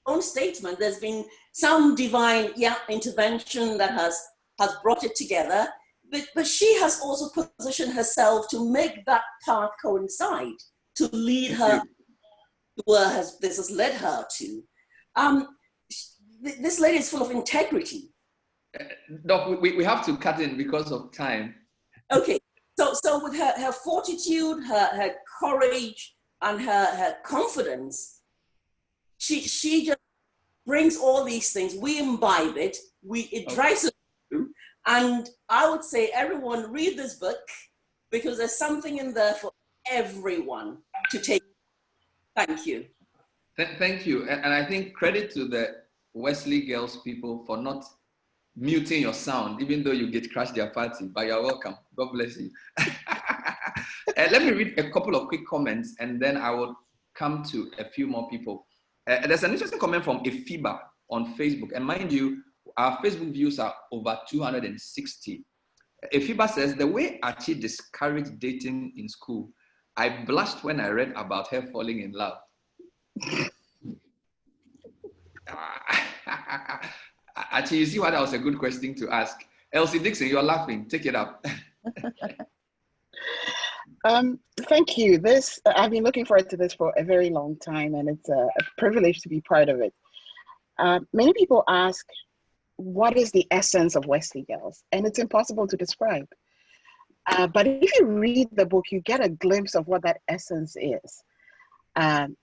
own statement, there's been some divine intervention that has brought it together, but she has also positioned herself to make that path coincide, to lead her to where this has led her to. This lady is full of integrity. Doc, we have to cut in because of time. Okay, so with her fortitude, her courage, and her confidence, she just brings all these things. We imbibe it, it drives us through. And I would say everyone read this book because there's something in there for everyone to take. Thank you. Thank you. And I think credit to the Wesley Girls people for not muting your sound, even though you get crashed their party, but you're welcome. God bless you. Let me read a couple of quick comments and then I will come to a few more people. There's an interesting comment from Efiba on Facebook. And mind you, our Facebook views are over 260. Efiba says, the way Archie discouraged dating in school, I blushed when I read about her falling in love. Archie, you see why that was a good question to ask. Elsie Dixon, you're laughing. Take it up. Thank you. I've been looking forward to this for a very long time, and it's a privilege to be part of it. Many people ask, what is the essence of Wesley Girls? And it's impossible to describe. But if you read the book, you get a glimpse of what that essence is.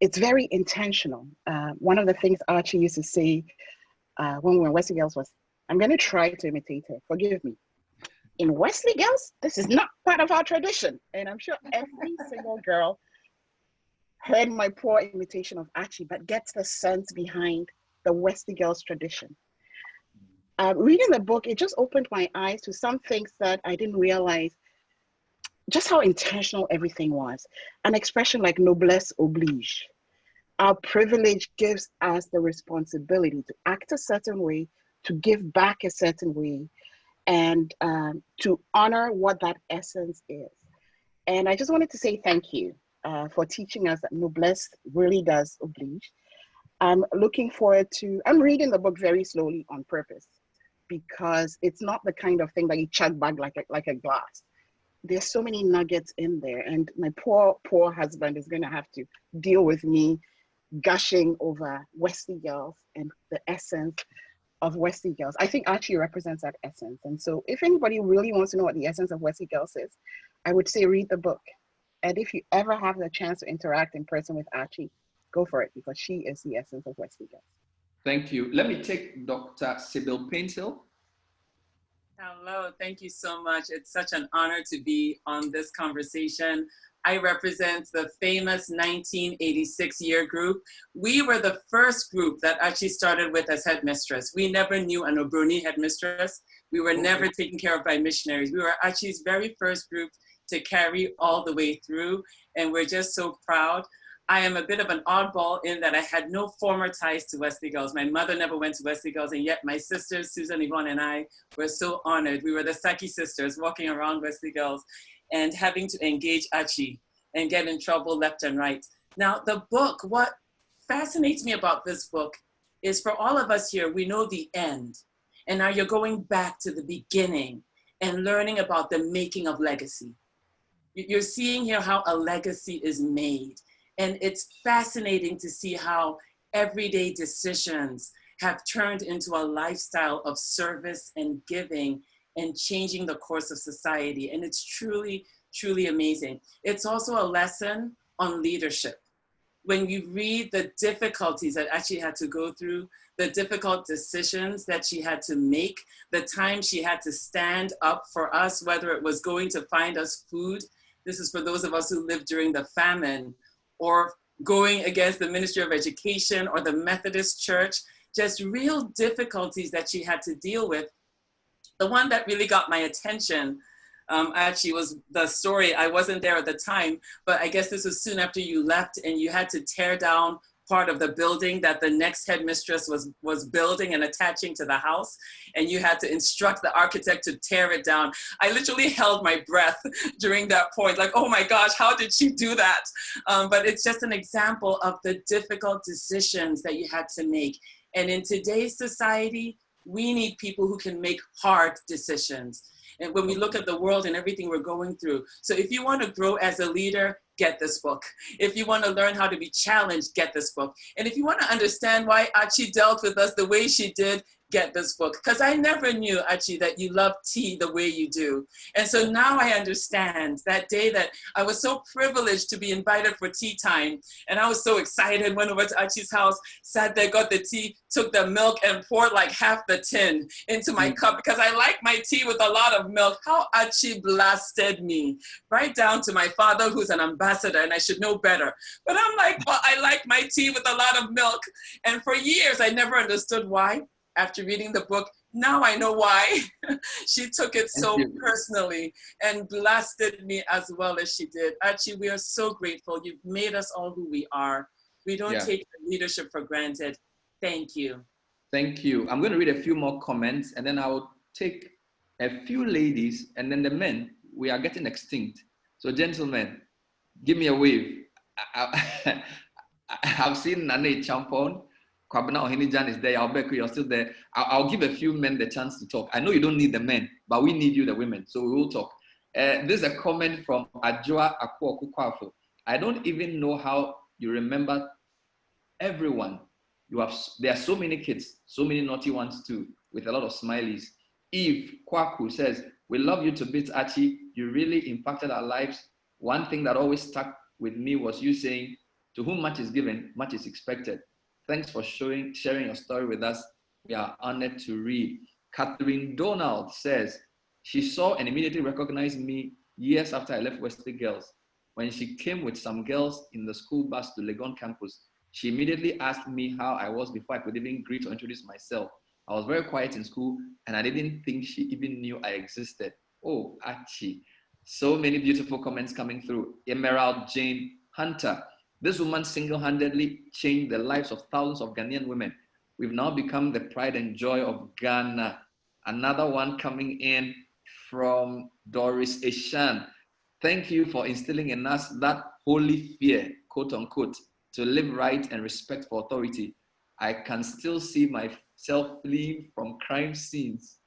It's very intentional. One of the things Archie used to say when we were in Wesley Girls was, I'm going to try to imitate her. Forgive me. In Wesley Girls, this is not part of our tradition. And I'm sure every single girl heard my poor imitation of Archie, but gets the sense behind the Wesley Girls tradition. Reading the book, it just opened my eyes to some things that I didn't realize, just how intentional everything was. An expression like noblesse oblige. Our privilege gives us the responsibility to act a certain way, to give back a certain way, and to honor what that essence is. And I just wanted to say thank you for teaching us that noblesse really does oblige. I'm looking forward to, I'm reading the book very slowly on purpose because it's not the kind of thing that you chug back like a glass. There's so many nuggets in there, and my poor husband is going to have to deal with me gushing over Wesley Girls and the essence of Wesley Girls. I think Archie represents that essence. And so if anybody really wants to know what the essence of Wesley Girls is, I would say read the book. And if you ever have the chance to interact in person with Archie, go for it, because she is the essence of Wesley Girls. Thank you. Let me take Dr. Sybil Paintill. Hello, thank you so much. It's such an honor to be on this conversation. I represent the famous 1986 year group. We were the first group that actually started with as headmistress. We never knew an Obroni headmistress. We were never taken care of by missionaries. We were Archie's very first group to carry all the way through, and we're just so proud. I am a bit of an oddball in that I had no former ties to Wesley Girls. My mother never went to Wesley Girls, and yet my sisters, Susan, Yvonne, and I were so honored. We were the Saki sisters walking around Wesley Girls and having to engage Archie and get in trouble left and right. Now, the book, what fascinates me about this book is for all of us here, we know the end. And now you're going back to the beginning and learning about the making of legacy. You're seeing here how a legacy is made. And it's fascinating to see how everyday decisions have turned into a lifestyle of service and giving and changing the course of society. And it's truly, truly amazing. It's also a lesson on leadership. When you read the difficulties that Acheampong had to go through, the difficult decisions that she had to make, the time she had to stand up for us, whether it was going to find us food. This is for those of us who lived during the famine, or going against the Ministry of Education or the Methodist Church, just real difficulties that she had to deal with. The one that really got my attention actually was the story. I wasn't there at the time, but I guess this was soon after you left, and you had to tear down part of the building that the next headmistress was building and attaching to the house, and you had to instruct the architect to tear it down. I literally held my breath during that point, like, oh my gosh, how did she do that? But it's just an example of the difficult decisions that you had to make. And in today's society, we need people who can make hard decisions. And when we look at the world and everything we're going through. So if you want to grow as a leader, get this book. If you want to learn how to be challenged, get this book. And if you want to understand why Acheampong dealt with us the way she did, get this book. Because I never knew, Acheampong, that you love tea the way you do. And so now I understand that day that I was so privileged to be invited for tea time. And I was so excited, went over to Acheampong's house, sat there, got the tea, took the milk and poured like half the tin into my cup because I like my tea with a lot of milk. How Acheampong blasted me, right down to my father, who's an ambassador, and I should know better. But I'm like, well, I like my tea with a lot of milk. And for years, I never understood why. After reading the book, now I know why. She took it so personally and blasted me as well as she did. Acheampong, we are so grateful. You've made us all who we are. We don't take your leadership for granted. Thank you. Thank you. I'm going to read a few more comments, and then I will take a few ladies, and then the men. We are getting extinct. So gentlemen, give me a wave. I've seen Nane Acheampong. Kwabena Ohinijan is there. Albeku, you're still there. I'll give a few men the chance to talk. I know you don't need the men, but we need you, the women. So we will talk. This is a comment from Ajua Akwo. I don't even know how you remember everyone. There are so many kids, so many naughty ones too, with a lot of smileys. Eve Kwaku says, we love you to bits, Acheampong. You really impacted our lives. One thing that always stuck with me was you saying, to whom much is given, much is expected. Thanks for sharing your story with us. We are honored to read. Catherine Donald says, she saw and immediately recognized me years after I left Wesley Girls. When she came with some girls in the school bus to Legon campus, she immediately asked me how I was before I could even greet or introduce myself. I was very quiet in school and I didn't think she even knew I existed. Oh, Acheampong. So many beautiful comments coming through. Emerald Jane Hunter. This woman single-handedly changed the lives of thousands of Ghanaian women. We've now become the pride and joy of Ghana. Another one coming in from Doris Eshan. Thank you for instilling in us that holy fear, quote unquote, to live right and respect for authority. I can still see myself fleeing from crime scenes.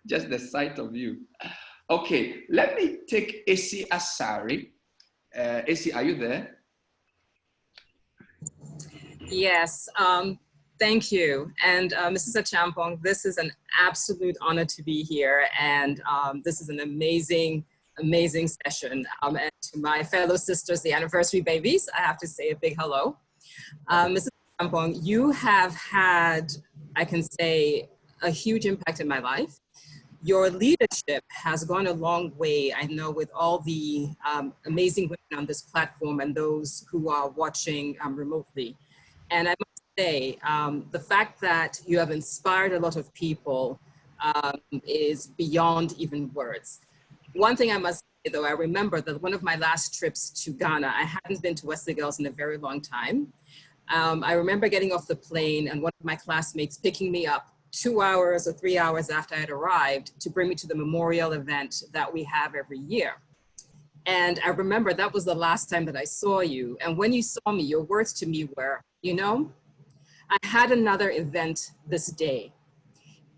Just the sight of you. Okay, let me take Esi Asari. Esi, are you there? Yes, thank you. And Mrs. Acheampong, this is an absolute honor to be here. And this is an amazing, amazing session. And to my fellow sisters, the anniversary babies, I have to say a big hello. Mrs. Acheampong, you have had, I can say, a huge impact in my life. Your leadership has gone a long way, I know, with all the amazing women on this platform and those who are watching remotely. And I must say, the fact that you have inspired a lot of people is beyond even words. One thing I must say, though, I remember that one of my last trips to Ghana, I hadn't been to Wesley Girls in a very long time. I remember getting off the plane and one of my classmates picking me up 2 hours or 3 hours after I had arrived to bring me to the memorial event that we have every year. And I remember that was the last time that I saw you. And when you saw me, your words to me were, you know, I had another event this day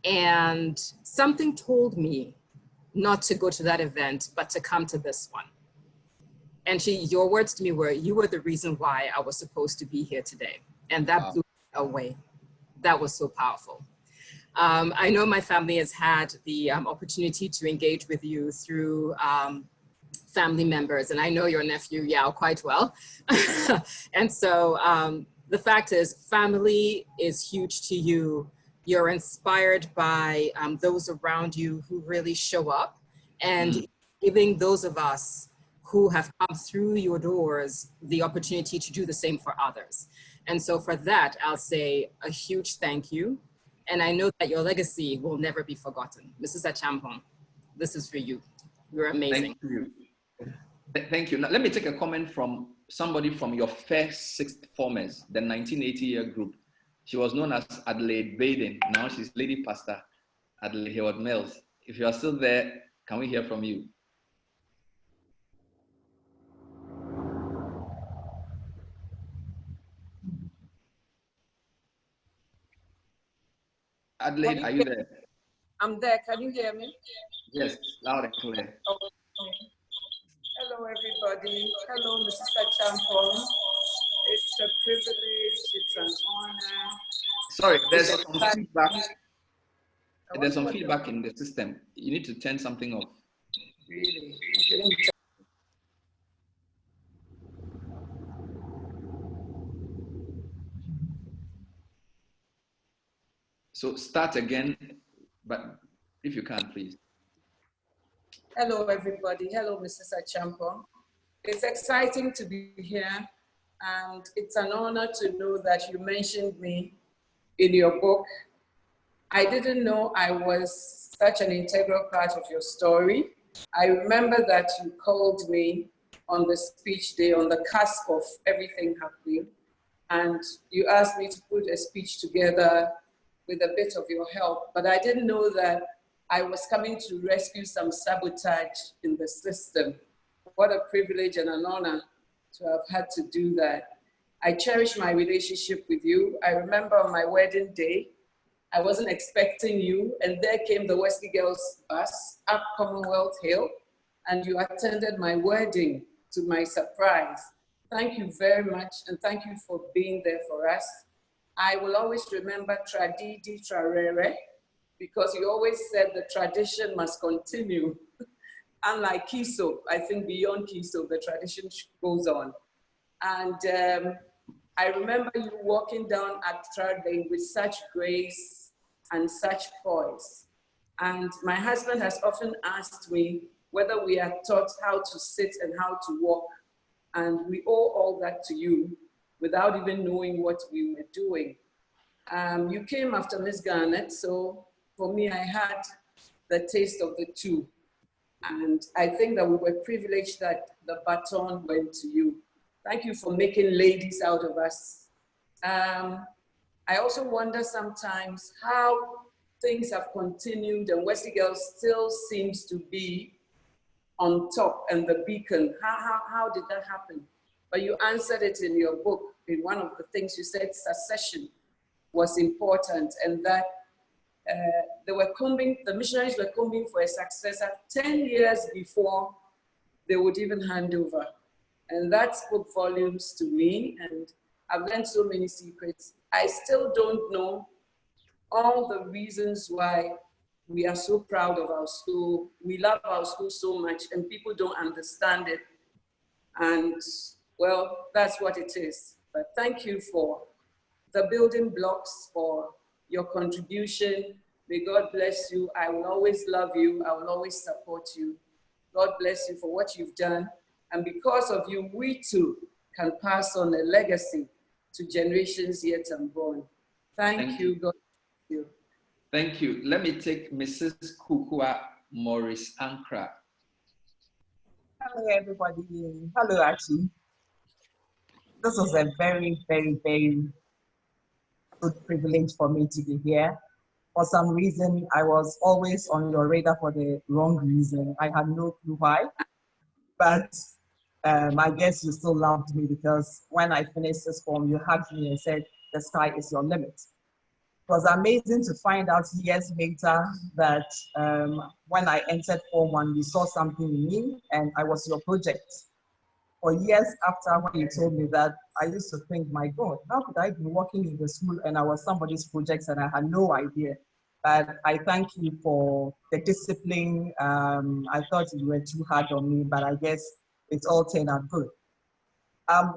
and something told me not to go to that event, but to come to this one. And your words to me were, you were the reason why I was supposed to be here today. And that blew me away. That was so powerful. I know my family has had the opportunity to engage with you through family members, and I know your nephew Yao quite well. And so the fact is, family is huge to you. You're inspired by those around you who really show up, and giving those of us who have come through your doors the opportunity to do the same for others. And so for that, I'll say a huge thank you. And I know that your legacy will never be forgotten. Mrs. Acheampong, this is for you. You're amazing. Thank you. Thank you. Now, let me take a comment from somebody from your first sixth formers, the 1980-year group. She was known as Adelaide Baden. Now she's Lady Pastor Adelaide Hayward Mills. If you are still there, can we hear from you? Adelaide, are you there? I'm there. Can you hear me? Yes, loud and clear. Hello, everybody. Hello, Mrs. Acheampong. It's a privilege. It's an honor. Sorry, there's some feedback. There's some feedback in the system. You need to turn something off. Really? So start again, but if you can, please. Hello, everybody. Hello, Mrs. Acheampong. It's exciting to be here, and it's an honor to know that you mentioned me in your book. I didn't know I was such an integral part of your story. I remember that you called me on the speech day, on the cusp of everything happening, and you asked me to put a speech together with a bit of your help, but I didn't know that I was coming to rescue some sabotage in the system. What a privilege and an honor to have had to do that. I cherish my relationship with you. I remember on my wedding day, I wasn't expecting you, and there came the Wesley Girls bus up Commonwealth Hill, and you attended my wedding to my surprise. Thank you very much, and thank you for being there for us. I will always remember Tradidi Trarere, because you always said the tradition must continue. Unlike Kiso, I think beyond Kiso, the tradition goes on. And I remember you walking down at Trade with such grace and such poise. And my husband has often asked me whether we are taught how to sit and how to walk. And we owe all that to you without even knowing what we were doing. You came after Miss Garnett, so for me, I had the taste of the two. And I think that we were privileged that the baton went to you. Thank you for making ladies out of us. I also wonder sometimes how things have continued and Wesley Girls still seems to be on top and the beacon. How did that happen? But you answered it in your book. In one of the things you said, succession was important, and that the missionaries were combing for a successor 10 years before they would even hand over. And that spoke volumes to me, and I've learned so many secrets. I still don't know all the reasons why we are so proud of our school. We love our school so much, and people don't understand it. And well, that's what it is. But thank you for the building blocks, for your contribution. May God bless you. I will always love you. I will always support you. God bless you for what you've done. And because of you, we too can pass on a legacy to generations yet unborn. Thank you. God bless you. Thank you. Let me take Mrs. Kukua Morris Ankra. Hello, everybody. Hello, Archie. This was a very, very, very good privilege for me to be here. For some reason, I was always on your radar for the wrong reason. I had no clue why, but I guess you still loved me, because when I finished this form, you hugged me and said, the sky is your limit. It was amazing to find out years later that when I entered Form 1, you saw something in me, and I was your project. for years after when you told me that, I used to think, my God, how could I be working in the school and I was somebody's projects and I had no idea? But I thank you for the discipline. I thought you were too hard on me, but I guess it's all turned out good.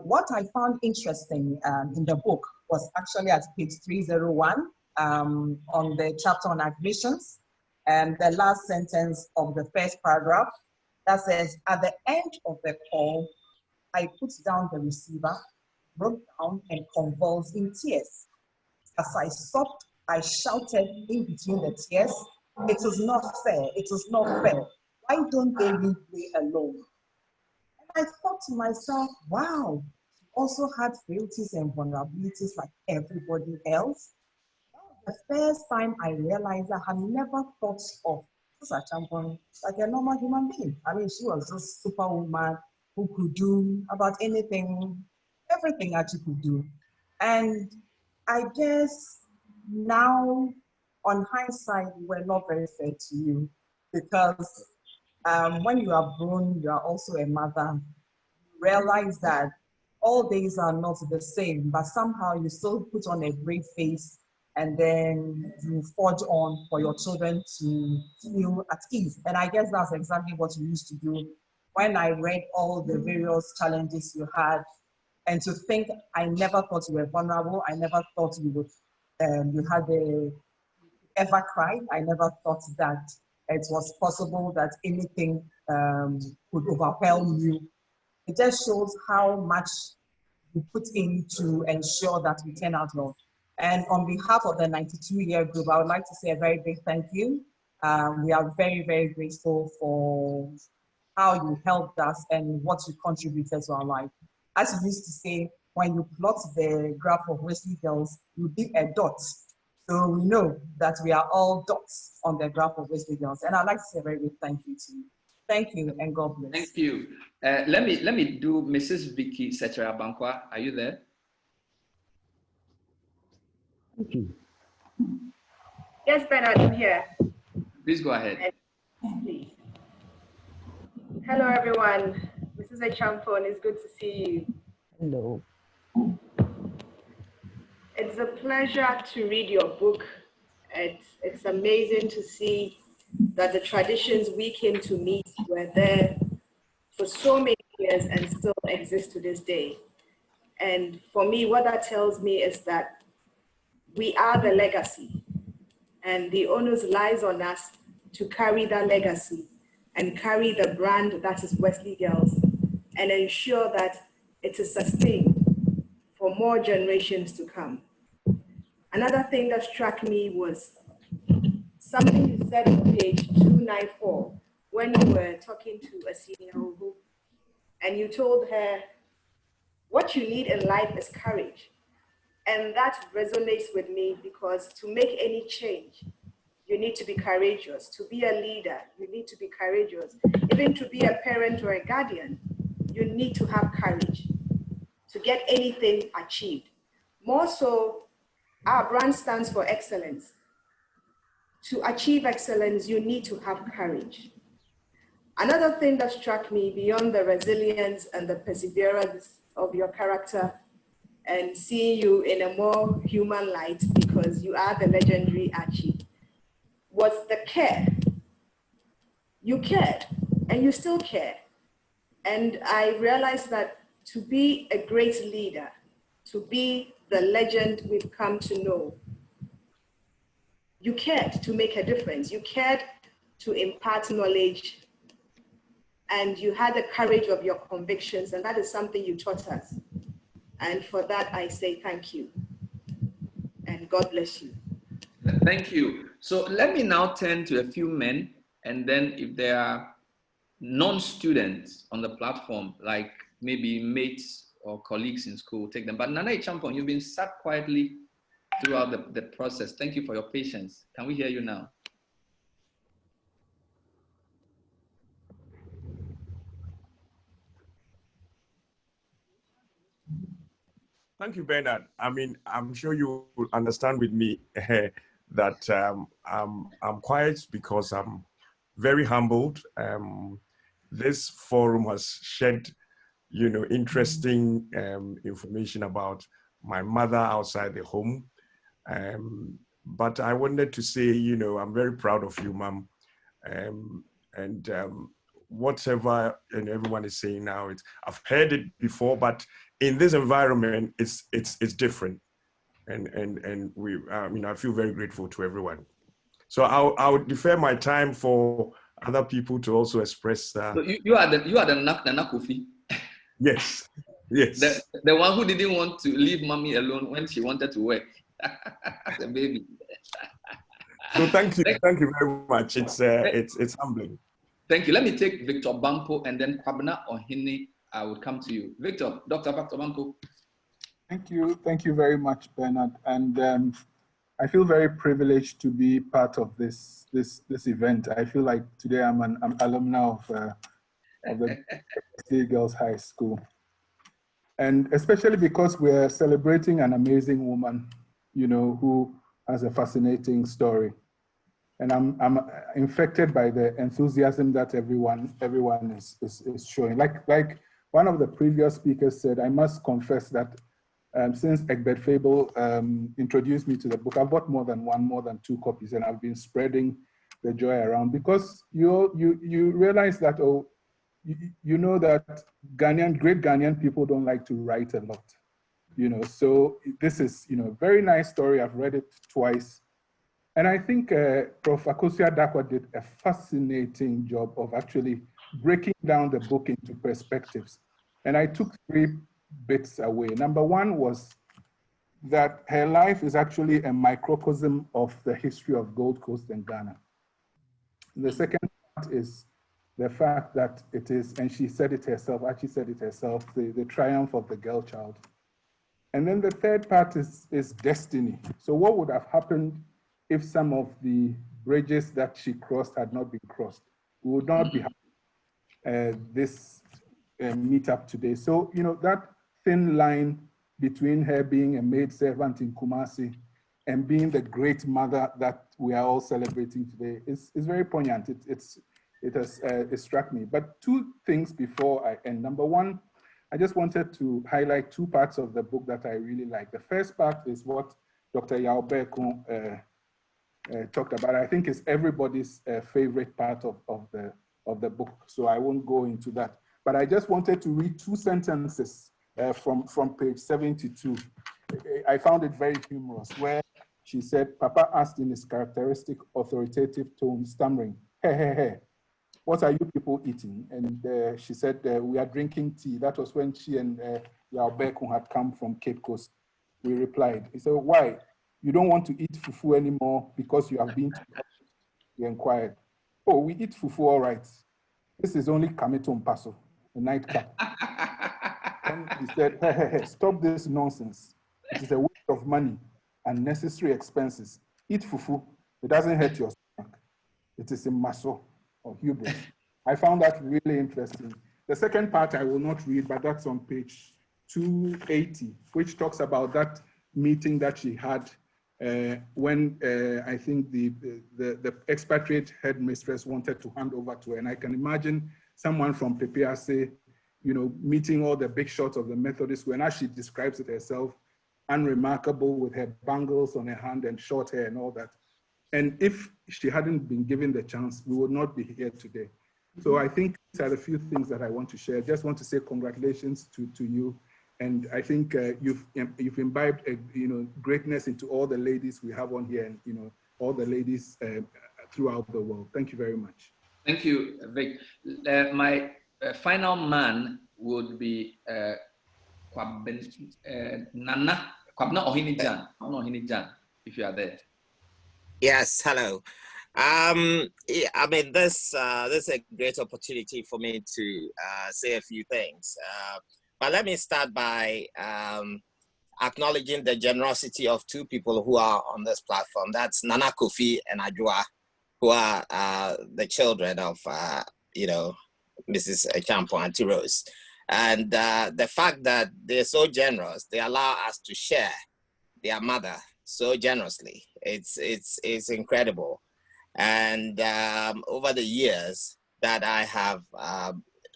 What I found interesting in the book was actually at page 301 on the chapter on admissions, and the last sentence of the first paragraph that says, at the end of the call, I put down the receiver, broke down and convulsed in tears. As I sobbed, I shouted in between the tears, it is not fair, it is not fair. Why don't they leave me alone? And I thought to myself, wow, she also had frailties and vulnerabilities like everybody else. The first time I realized I had never thought of Acheampong like a normal human being. I mean, she was just superwoman who could do about anything, everything that she could do. And I guess now, on hindsight, we're not very fair to you because when you are grown, you are also a mother. You realize that all days are not the same, but somehow you still put on a brave face and then you forge on for your children to feel at ease. And I guess that's exactly what you used to do. When I read all the various challenges you had, and to think I never thought you were vulnerable, I never thought you would, you had ever cried, I never thought that it was possible that anything could overwhelm you. It just shows how much you put in to ensure that we turn out well. And on behalf of the 92-year group, I would like to say a very big thank you. We are very, very grateful for how you helped us and what you contributed to our life. As you used to say, when you plot the graph of Wesley Girls, you did a dot. So we know that we are all dots on the graph of Wesley Girls. And I'd like to say a very big thank you to you. Thank you and God bless. Thank you. Let me do Mrs. Vicky Secha-Bankwa. Are you there? Thank you. Yes, Bernard, I'm here. Please go ahead. Please. Hello, everyone. Mrs. Acheampong, it's good to see you. Hello. It's a pleasure to read your book. It's amazing to see that the traditions we came to meet were there for so many years and still exist to this day. And for me, what that tells me is that we are the legacy, and the onus lies on us to carry that legacy and carry the brand that is Wesley Girls and ensure that it is sustained for more generations to come. Another thing that struck me was something you said on page 294 when you were talking to a senior and you told her what you need in life is courage. And that resonates with me because to make any change, you need to be courageous. To be a leader, you need to be courageous. Even to be a parent or a guardian, you need to have courage to get anything achieved. More so, our brand stands for excellence. To achieve excellence, you need to have courage. Another thing that struck me beyond the resilience and the perseverance of your character and seeing you in a more human light because you are the legendary Archie, was the care. You cared and you still care. And I realized that to be a great leader, to be the legend we've come to know, you cared to make a difference. You cared to impart knowledge, and you had the courage of your convictions, and that is something you taught us. And for that, I say thank you. And God bless you. Thank you. So let me now turn to a few men, and then if there are non-students on the platform, like maybe mates or colleagues in school, take them. But Nana Acheampong, you've been sat quietly throughout the process. Thank you for your patience. Can we hear you now? Thank you, Bernard. I mean, I'm sure you will understand with me that I'm quiet because I'm very humbled. This forum has shed interesting information about my mother outside the home. But I wanted to say, I'm very proud of you, Mom. Whatever everyone is saying now, I've heard it before, but in this environment, it's different. And we, I feel very grateful to everyone. So I'll defer my time for other people to also express. So you are the Nakufi. Yes. The one who didn't want to leave mommy alone when she wanted to work as a baby. So thank you very much. It's humbling. Thank you. Let me take Victor Bampo and then Kwabena Ohini. I will come to you. Victor, Dr. Bampo. Thank you very much, Bernard. And I feel very privileged to be part of this event. I feel like today I'm an alumni of the State Girls High School. And especially because we're celebrating an amazing woman, who has a fascinating story. And I'm infected by the enthusiasm that everyone is showing. Like one of the previous speakers said, I must confess that since Egbert Fable introduced me to the book, I've bought more than 2 copies, and I've been spreading the joy around, because you realize that, you know that great Ghanaian people don't like to write a lot, so this is, a very nice story. I've read it twice. And I think Prof. Akosua Darkwa did a fascinating job of actually breaking down the book into perspectives. And I took 3 bits away. Number 1 was that her life is actually a microcosm of the history of Gold Coast and Ghana. The second part is the fact that it is, and she said it herself, Archie said it herself, the triumph of the girl child. And then the third part is destiny. So what would have happened if some of the bridges that she crossed had not been crossed? We would not be having this meetup today. So, that thin line between her being a maid servant in Kumasi and being the great mother that we are all celebrating today is very poignant. It has struck me. But 2 things before I end. Number 1, I just wanted to highlight 2 parts of the book that I really like. The first part is what Dr. Yao Bekun talked about. I think it's everybody's favorite part of the book, so I won't go into that. But I just wanted to read 2 sentences from page 72. I found it very humorous, where she said, Papa asked in his characteristic authoritative tone, stammering, hey, what are you people eating? And she said, we are drinking tea. That was when she and Yao Bekun had come from Cape Coast. We replied. He said, why? You don't want to eat fufu anymore because you have been to college? We inquired. Oh, we eat fufu, all right. This is only Kameto Mpaso, a nightcap. And he said, hey, stop this nonsense. It is a waste of money, unnecessary expenses. Eat fufu. It doesn't hurt your stomach. It is a muscle or hubris. I found that really interesting. The second part I will not read, but that's on page 280, which talks about that meeting that she had when I think the expatriate headmistress wanted to hand over to her. And I can imagine someone from Pepease, meeting all the big shots of the Methodist school, and as she describes it herself, unremarkable with her bangles on her hand and short hair and all that. And if she hadn't been given the chance, we would not be here today. So I think these are the few things that I want to share. Just want to say congratulations to you. And I think you've imbibed greatness into all the ladies we have on here, and all the ladies throughout the world. Thank you very much. Thank you, Vic. My final man would be Kwabena Ohini-Jan, if you are there. Yes, hello. I mean, this is a great opportunity for me to say a few things. But let me start by acknowledging the generosity of 2 people who are on this platform. That's Nana Kofi and Ajua, who are the children of, Mrs. Acheampong and Rose. And the fact that they're so generous, they allow us to share their mother so generously. It's incredible. And over the years that I have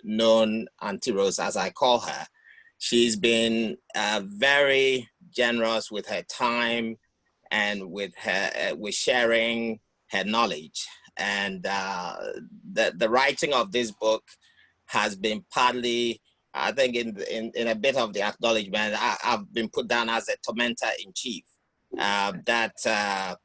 known Auntie Rose, as I call her. She's been very generous with her time and with sharing her knowledge. And the writing of this book has been partly, I think, in a bit of the acknowledgement. I've been put down as a tormentor in chief that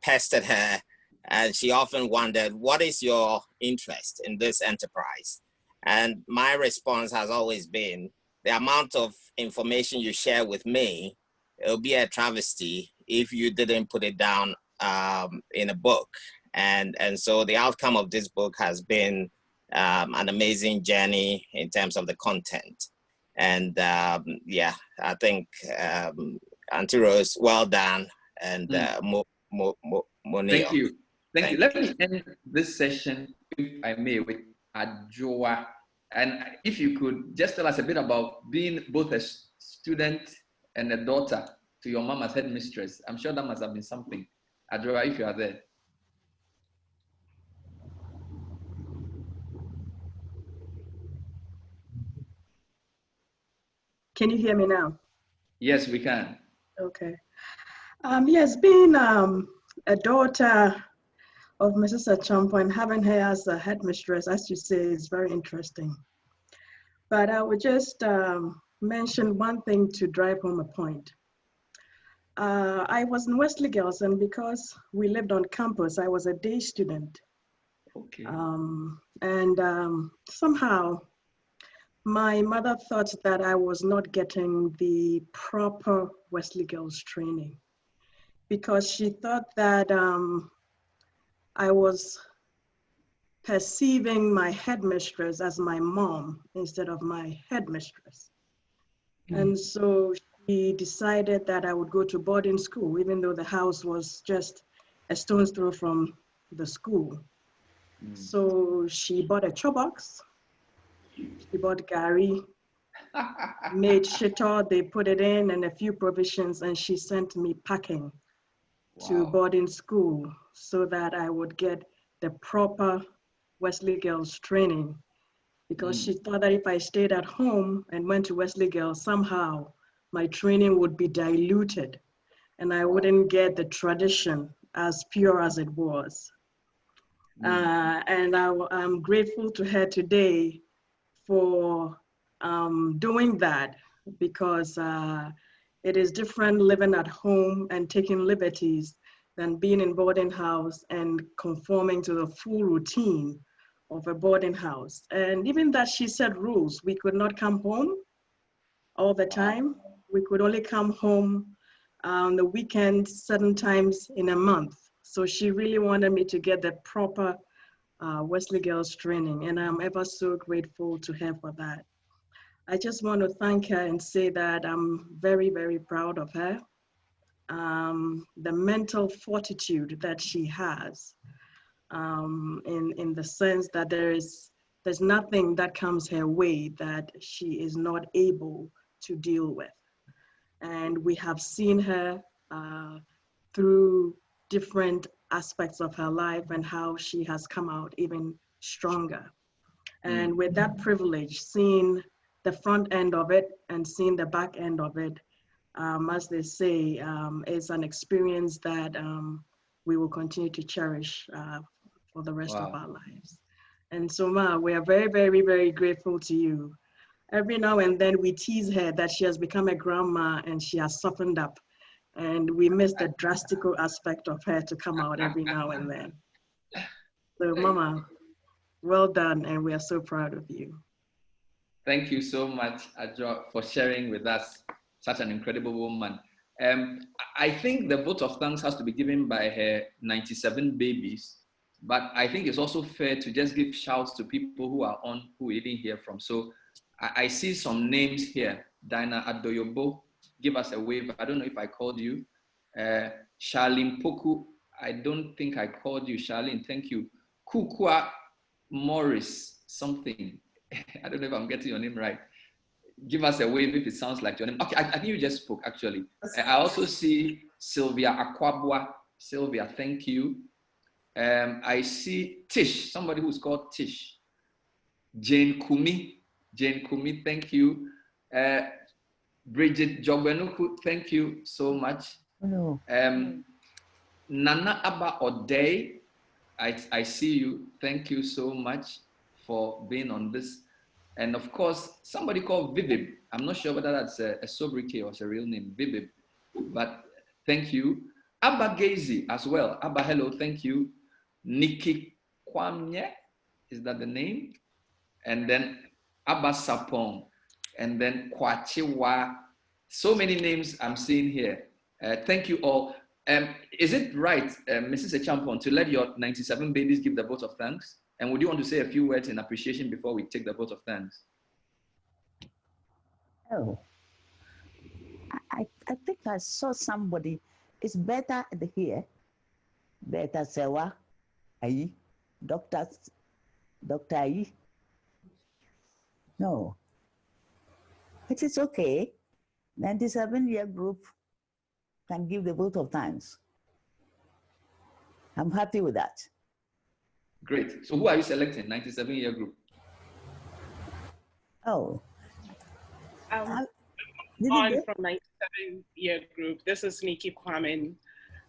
pestered her, and she often wondered, "What is your interest in this enterprise?" And my response has always been, the amount of information you share with me, it'll be a travesty if you didn't put it down in a book. And so the outcome of this book has been an amazing journey in terms of the content. And yeah, I think Auntie Rose, well done. And Thank you. Thank you. Let me end this session, if I may, with Adjoa. And if you could just tell us a bit about being both a student and a daughter to your mom as headmistress. I'm sure that must have been something. Adjoa, if you are there. Can you hear me now? Yes, we can. Okay. Yes, being a daughter of Mrs. Acheampong and having her as a headmistress, as you say, is very interesting. But I would just mention one thing to drive home a point. I was in Wesley Girls, and because we lived on campus, I was a day student. Okay. Somehow, my mother thought that I was not getting the proper Wesley Girls training, because she thought that I was perceiving my headmistress as my mom instead of my headmistress. And so she decided that I would go to boarding school, even though the house was just a stone's throw from the school. So she bought a chobox, she bought gari, made shito, they put it in, and a few provisions, and she sent me packing to boarding school so that I would get the proper Wesley Girls training, because she thought that if I stayed at home and went to Wesley Girls, somehow my training would be diluted and I wouldn't get the tradition as pure as it was. And I'm grateful to her today for doing that, because it is different living at home and taking liberties than being in boarding house and conforming to the full routine of a boarding house. And even that she set rules. We could not come home all the time. We could only come home on the weekends, certain times in a month. So she really wanted me to get the proper Wesley Girls training, and I'm ever so grateful to her for that. I just want to thank her and say that I'm very, very proud of her. The mental fortitude that she has, in the sense that there's nothing that comes her way that she is not able to deal with. And we have seen her through different aspects of her life and how she has come out even stronger. And with that privilege, seeing the front end of it and seeing the back end of it, as they say, is an experience that we will continue to cherish for the rest of our lives. And so, Ma, we are very, very, very grateful to you. Every now and then we tease her that she has become a grandma and she has softened up. And we miss the drastical aspect of her to come out every now and then. So, Mama, well done, and we are so proud of you. Thank you so much, Adjo, for sharing with us such an incredible woman. I think the vote of thanks has to be given by her 97 babies, but I think it's also fair to just give shouts to people who are on, who we didn't hear from. So I see some names here. Dinah Adoyobo, give us a wave. I don't know if I called you. Charlene Poku, I don't think I called you, Charlene, thank you. Kukwa Morris, something. I don't know if I'm getting your name right. Give us a wave if it sounds like your name. Okay, I think you just spoke, actually. I also see Sylvia Akwabwa. Sylvia, thank you. I see Tish, somebody who's called Tish. Jane Kumi, thank you. Bridget Jogbenuku, thank you so much. No. Nana Abba Odei, I see you. Thank you so much for being on this. And of course, somebody called Vivib. I'm not sure whether that's a sobriquet or a real name, Vivib, but thank you. Abba Gazy as well. Abba, hello, thank you. Nikki Kwamye, is that the name? And then Abba Sapong, and then Kwachiwa. So many names I'm seeing here. Thank you all. Is it right, Mrs. Acheampong, to let your 97 babies give the vote of thanks? And would you want to say a few words in appreciation before we take the vote of thanks? Oh, I think I saw somebody. It's better here. Better Sewa, Ayi, Dr. Ayi. No, it is okay. 97-year group can give the vote of thanks. I'm happy with that. Great. So who are you selecting? 97-year group. On from 97-year group. This is Nikki Kwame.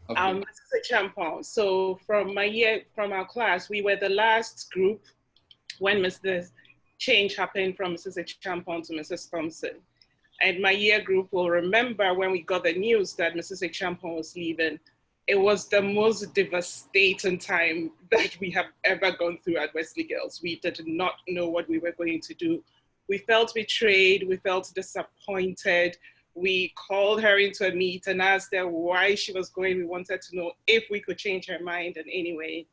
Okay. This is Acheampong. So from our class, we were the last group when the change happened from Mrs. Acheampong to Mrs. Thompson. And my year group will remember when we got the news that Mrs. Acheampong was leaving. It was the most devastating time that we have ever gone through at Wesley Girls. We did not know what we were going to do. We felt betrayed, we felt disappointed. We called her into a meet and asked her why she was going. We wanted to know if we could change her mind in any way.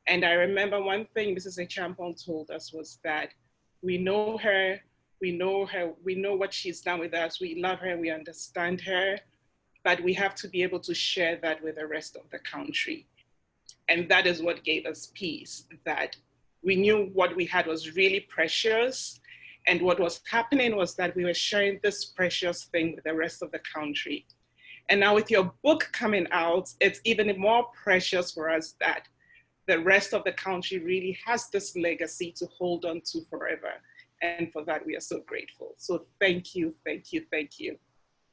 And I remember one thing Mrs. Acheampong told us was that we know her, we know what she's done with us, we love her, we understand her, but we have to be able to share that with the rest of the country. And that is what gave us peace, that we knew what we had was really precious. And what was happening was that we were sharing this precious thing with the rest of the country. And now with your book coming out, it's even more precious for us that the rest of the country really has this legacy to hold on to forever. And for that, we are so grateful. So thank you, thank you, thank you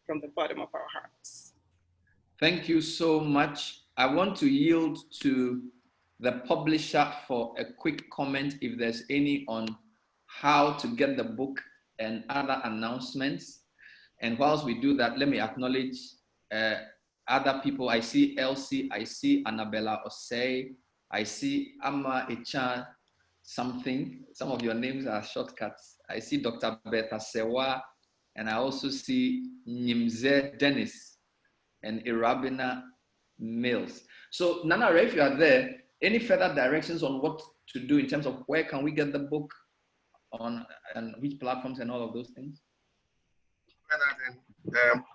from the bottom of our hearts. Thank you so much. I want to yield to the publisher for a quick comment, if there's any, on how to get the book and other announcements. And whilst we do that, let me acknowledge other people. I see Elsie, I see Annabella Osei, I see Amma Echan something. Some of your names are shortcuts. I see Dr. Beta Sewa, and I also see Nimze Dennis and Irabina Mills. So Nana, if you are there, any further directions on what to do in terms of where can we get the book on and which platforms and all of those things?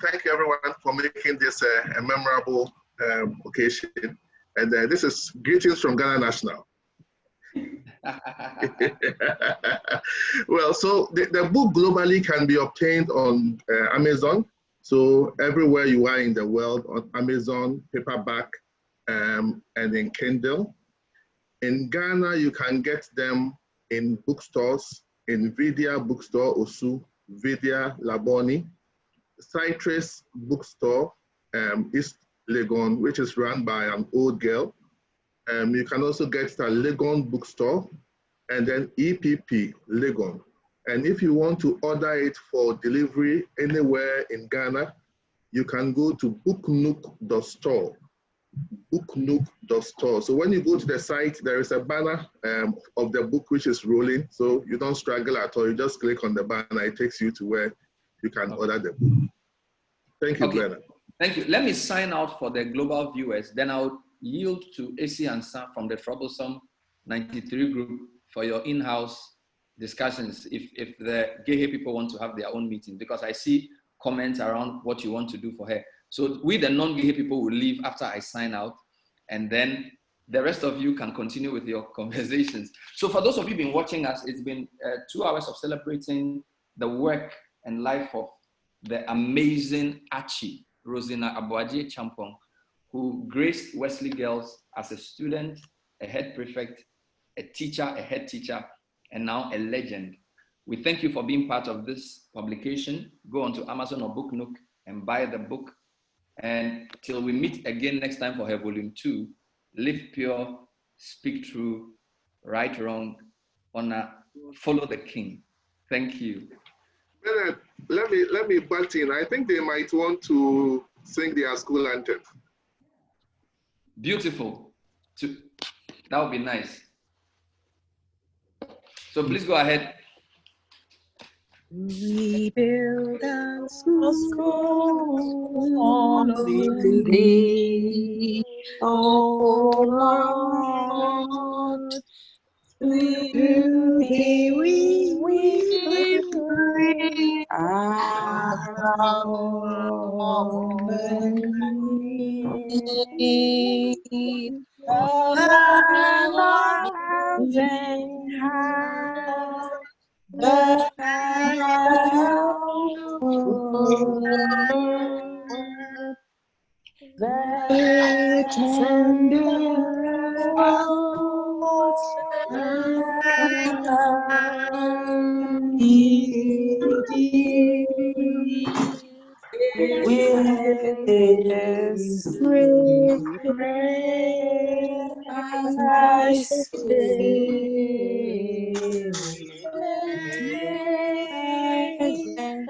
Thank you everyone for making this a memorable occasion. And this is greetings from Ghana National. Well, so the book globally can be obtained on Amazon. So everywhere you are in the world, on Amazon, paperback, and in Kindle. In Ghana, you can get them in bookstores, in Vidya Bookstore, Osu, Vidya Laboni, Citrus Bookstore, East Legon, which is run by an old girl. You can also get the Legon Bookstore, and then EPP Legon. And if you want to order it for delivery anywhere in Ghana, you can go to booknook.store. Booknook.store. So when you go to the site, there is a banner of the book which is rolling. So you don't struggle at all. You just click on the banner. It takes you to where you can order the book. Thank you, Glenn. Thank you. Let me sign out for the global viewers. Then I'll yield to AC and Sam from the Troublesome 93 group for your in-house discussions if the gay people want to have their own meeting, because I see comments around what you want to do for her. So we, the non-gay people, will leave after I sign out, and then the rest of you can continue with your conversations. So for those of you who've been watching us, it's been 2 hours of celebrating the work and life of the amazing Archie, Rosina Acheampong, who graced Wesley Girls as a student, a head prefect, a teacher, a head teacher, and now a legend. We thank you for being part of this publication. Go onto Amazon or Book Nook and buy the book. And till we meet again next time for her volume 2, live pure, speak true, right, wrong, honor, follow the king. Thank you. Bernard, let me butt in. I think they might want to sing their school anthem. Beautiful. That would be nice. So please go ahead. We build our school on thee, O Lord. To thee we bring our need. Thousand high, the the tender rose with his pray thy spirit and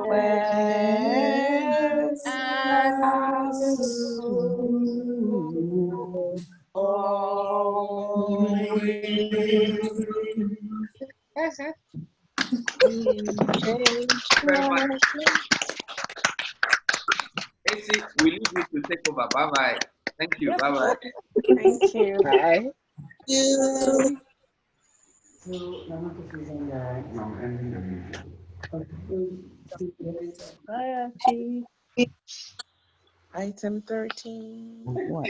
west our soul We leave you to take over. Bye-bye. Thank you. Bye-bye. Thank you. Bye. Archie. Item 13. What?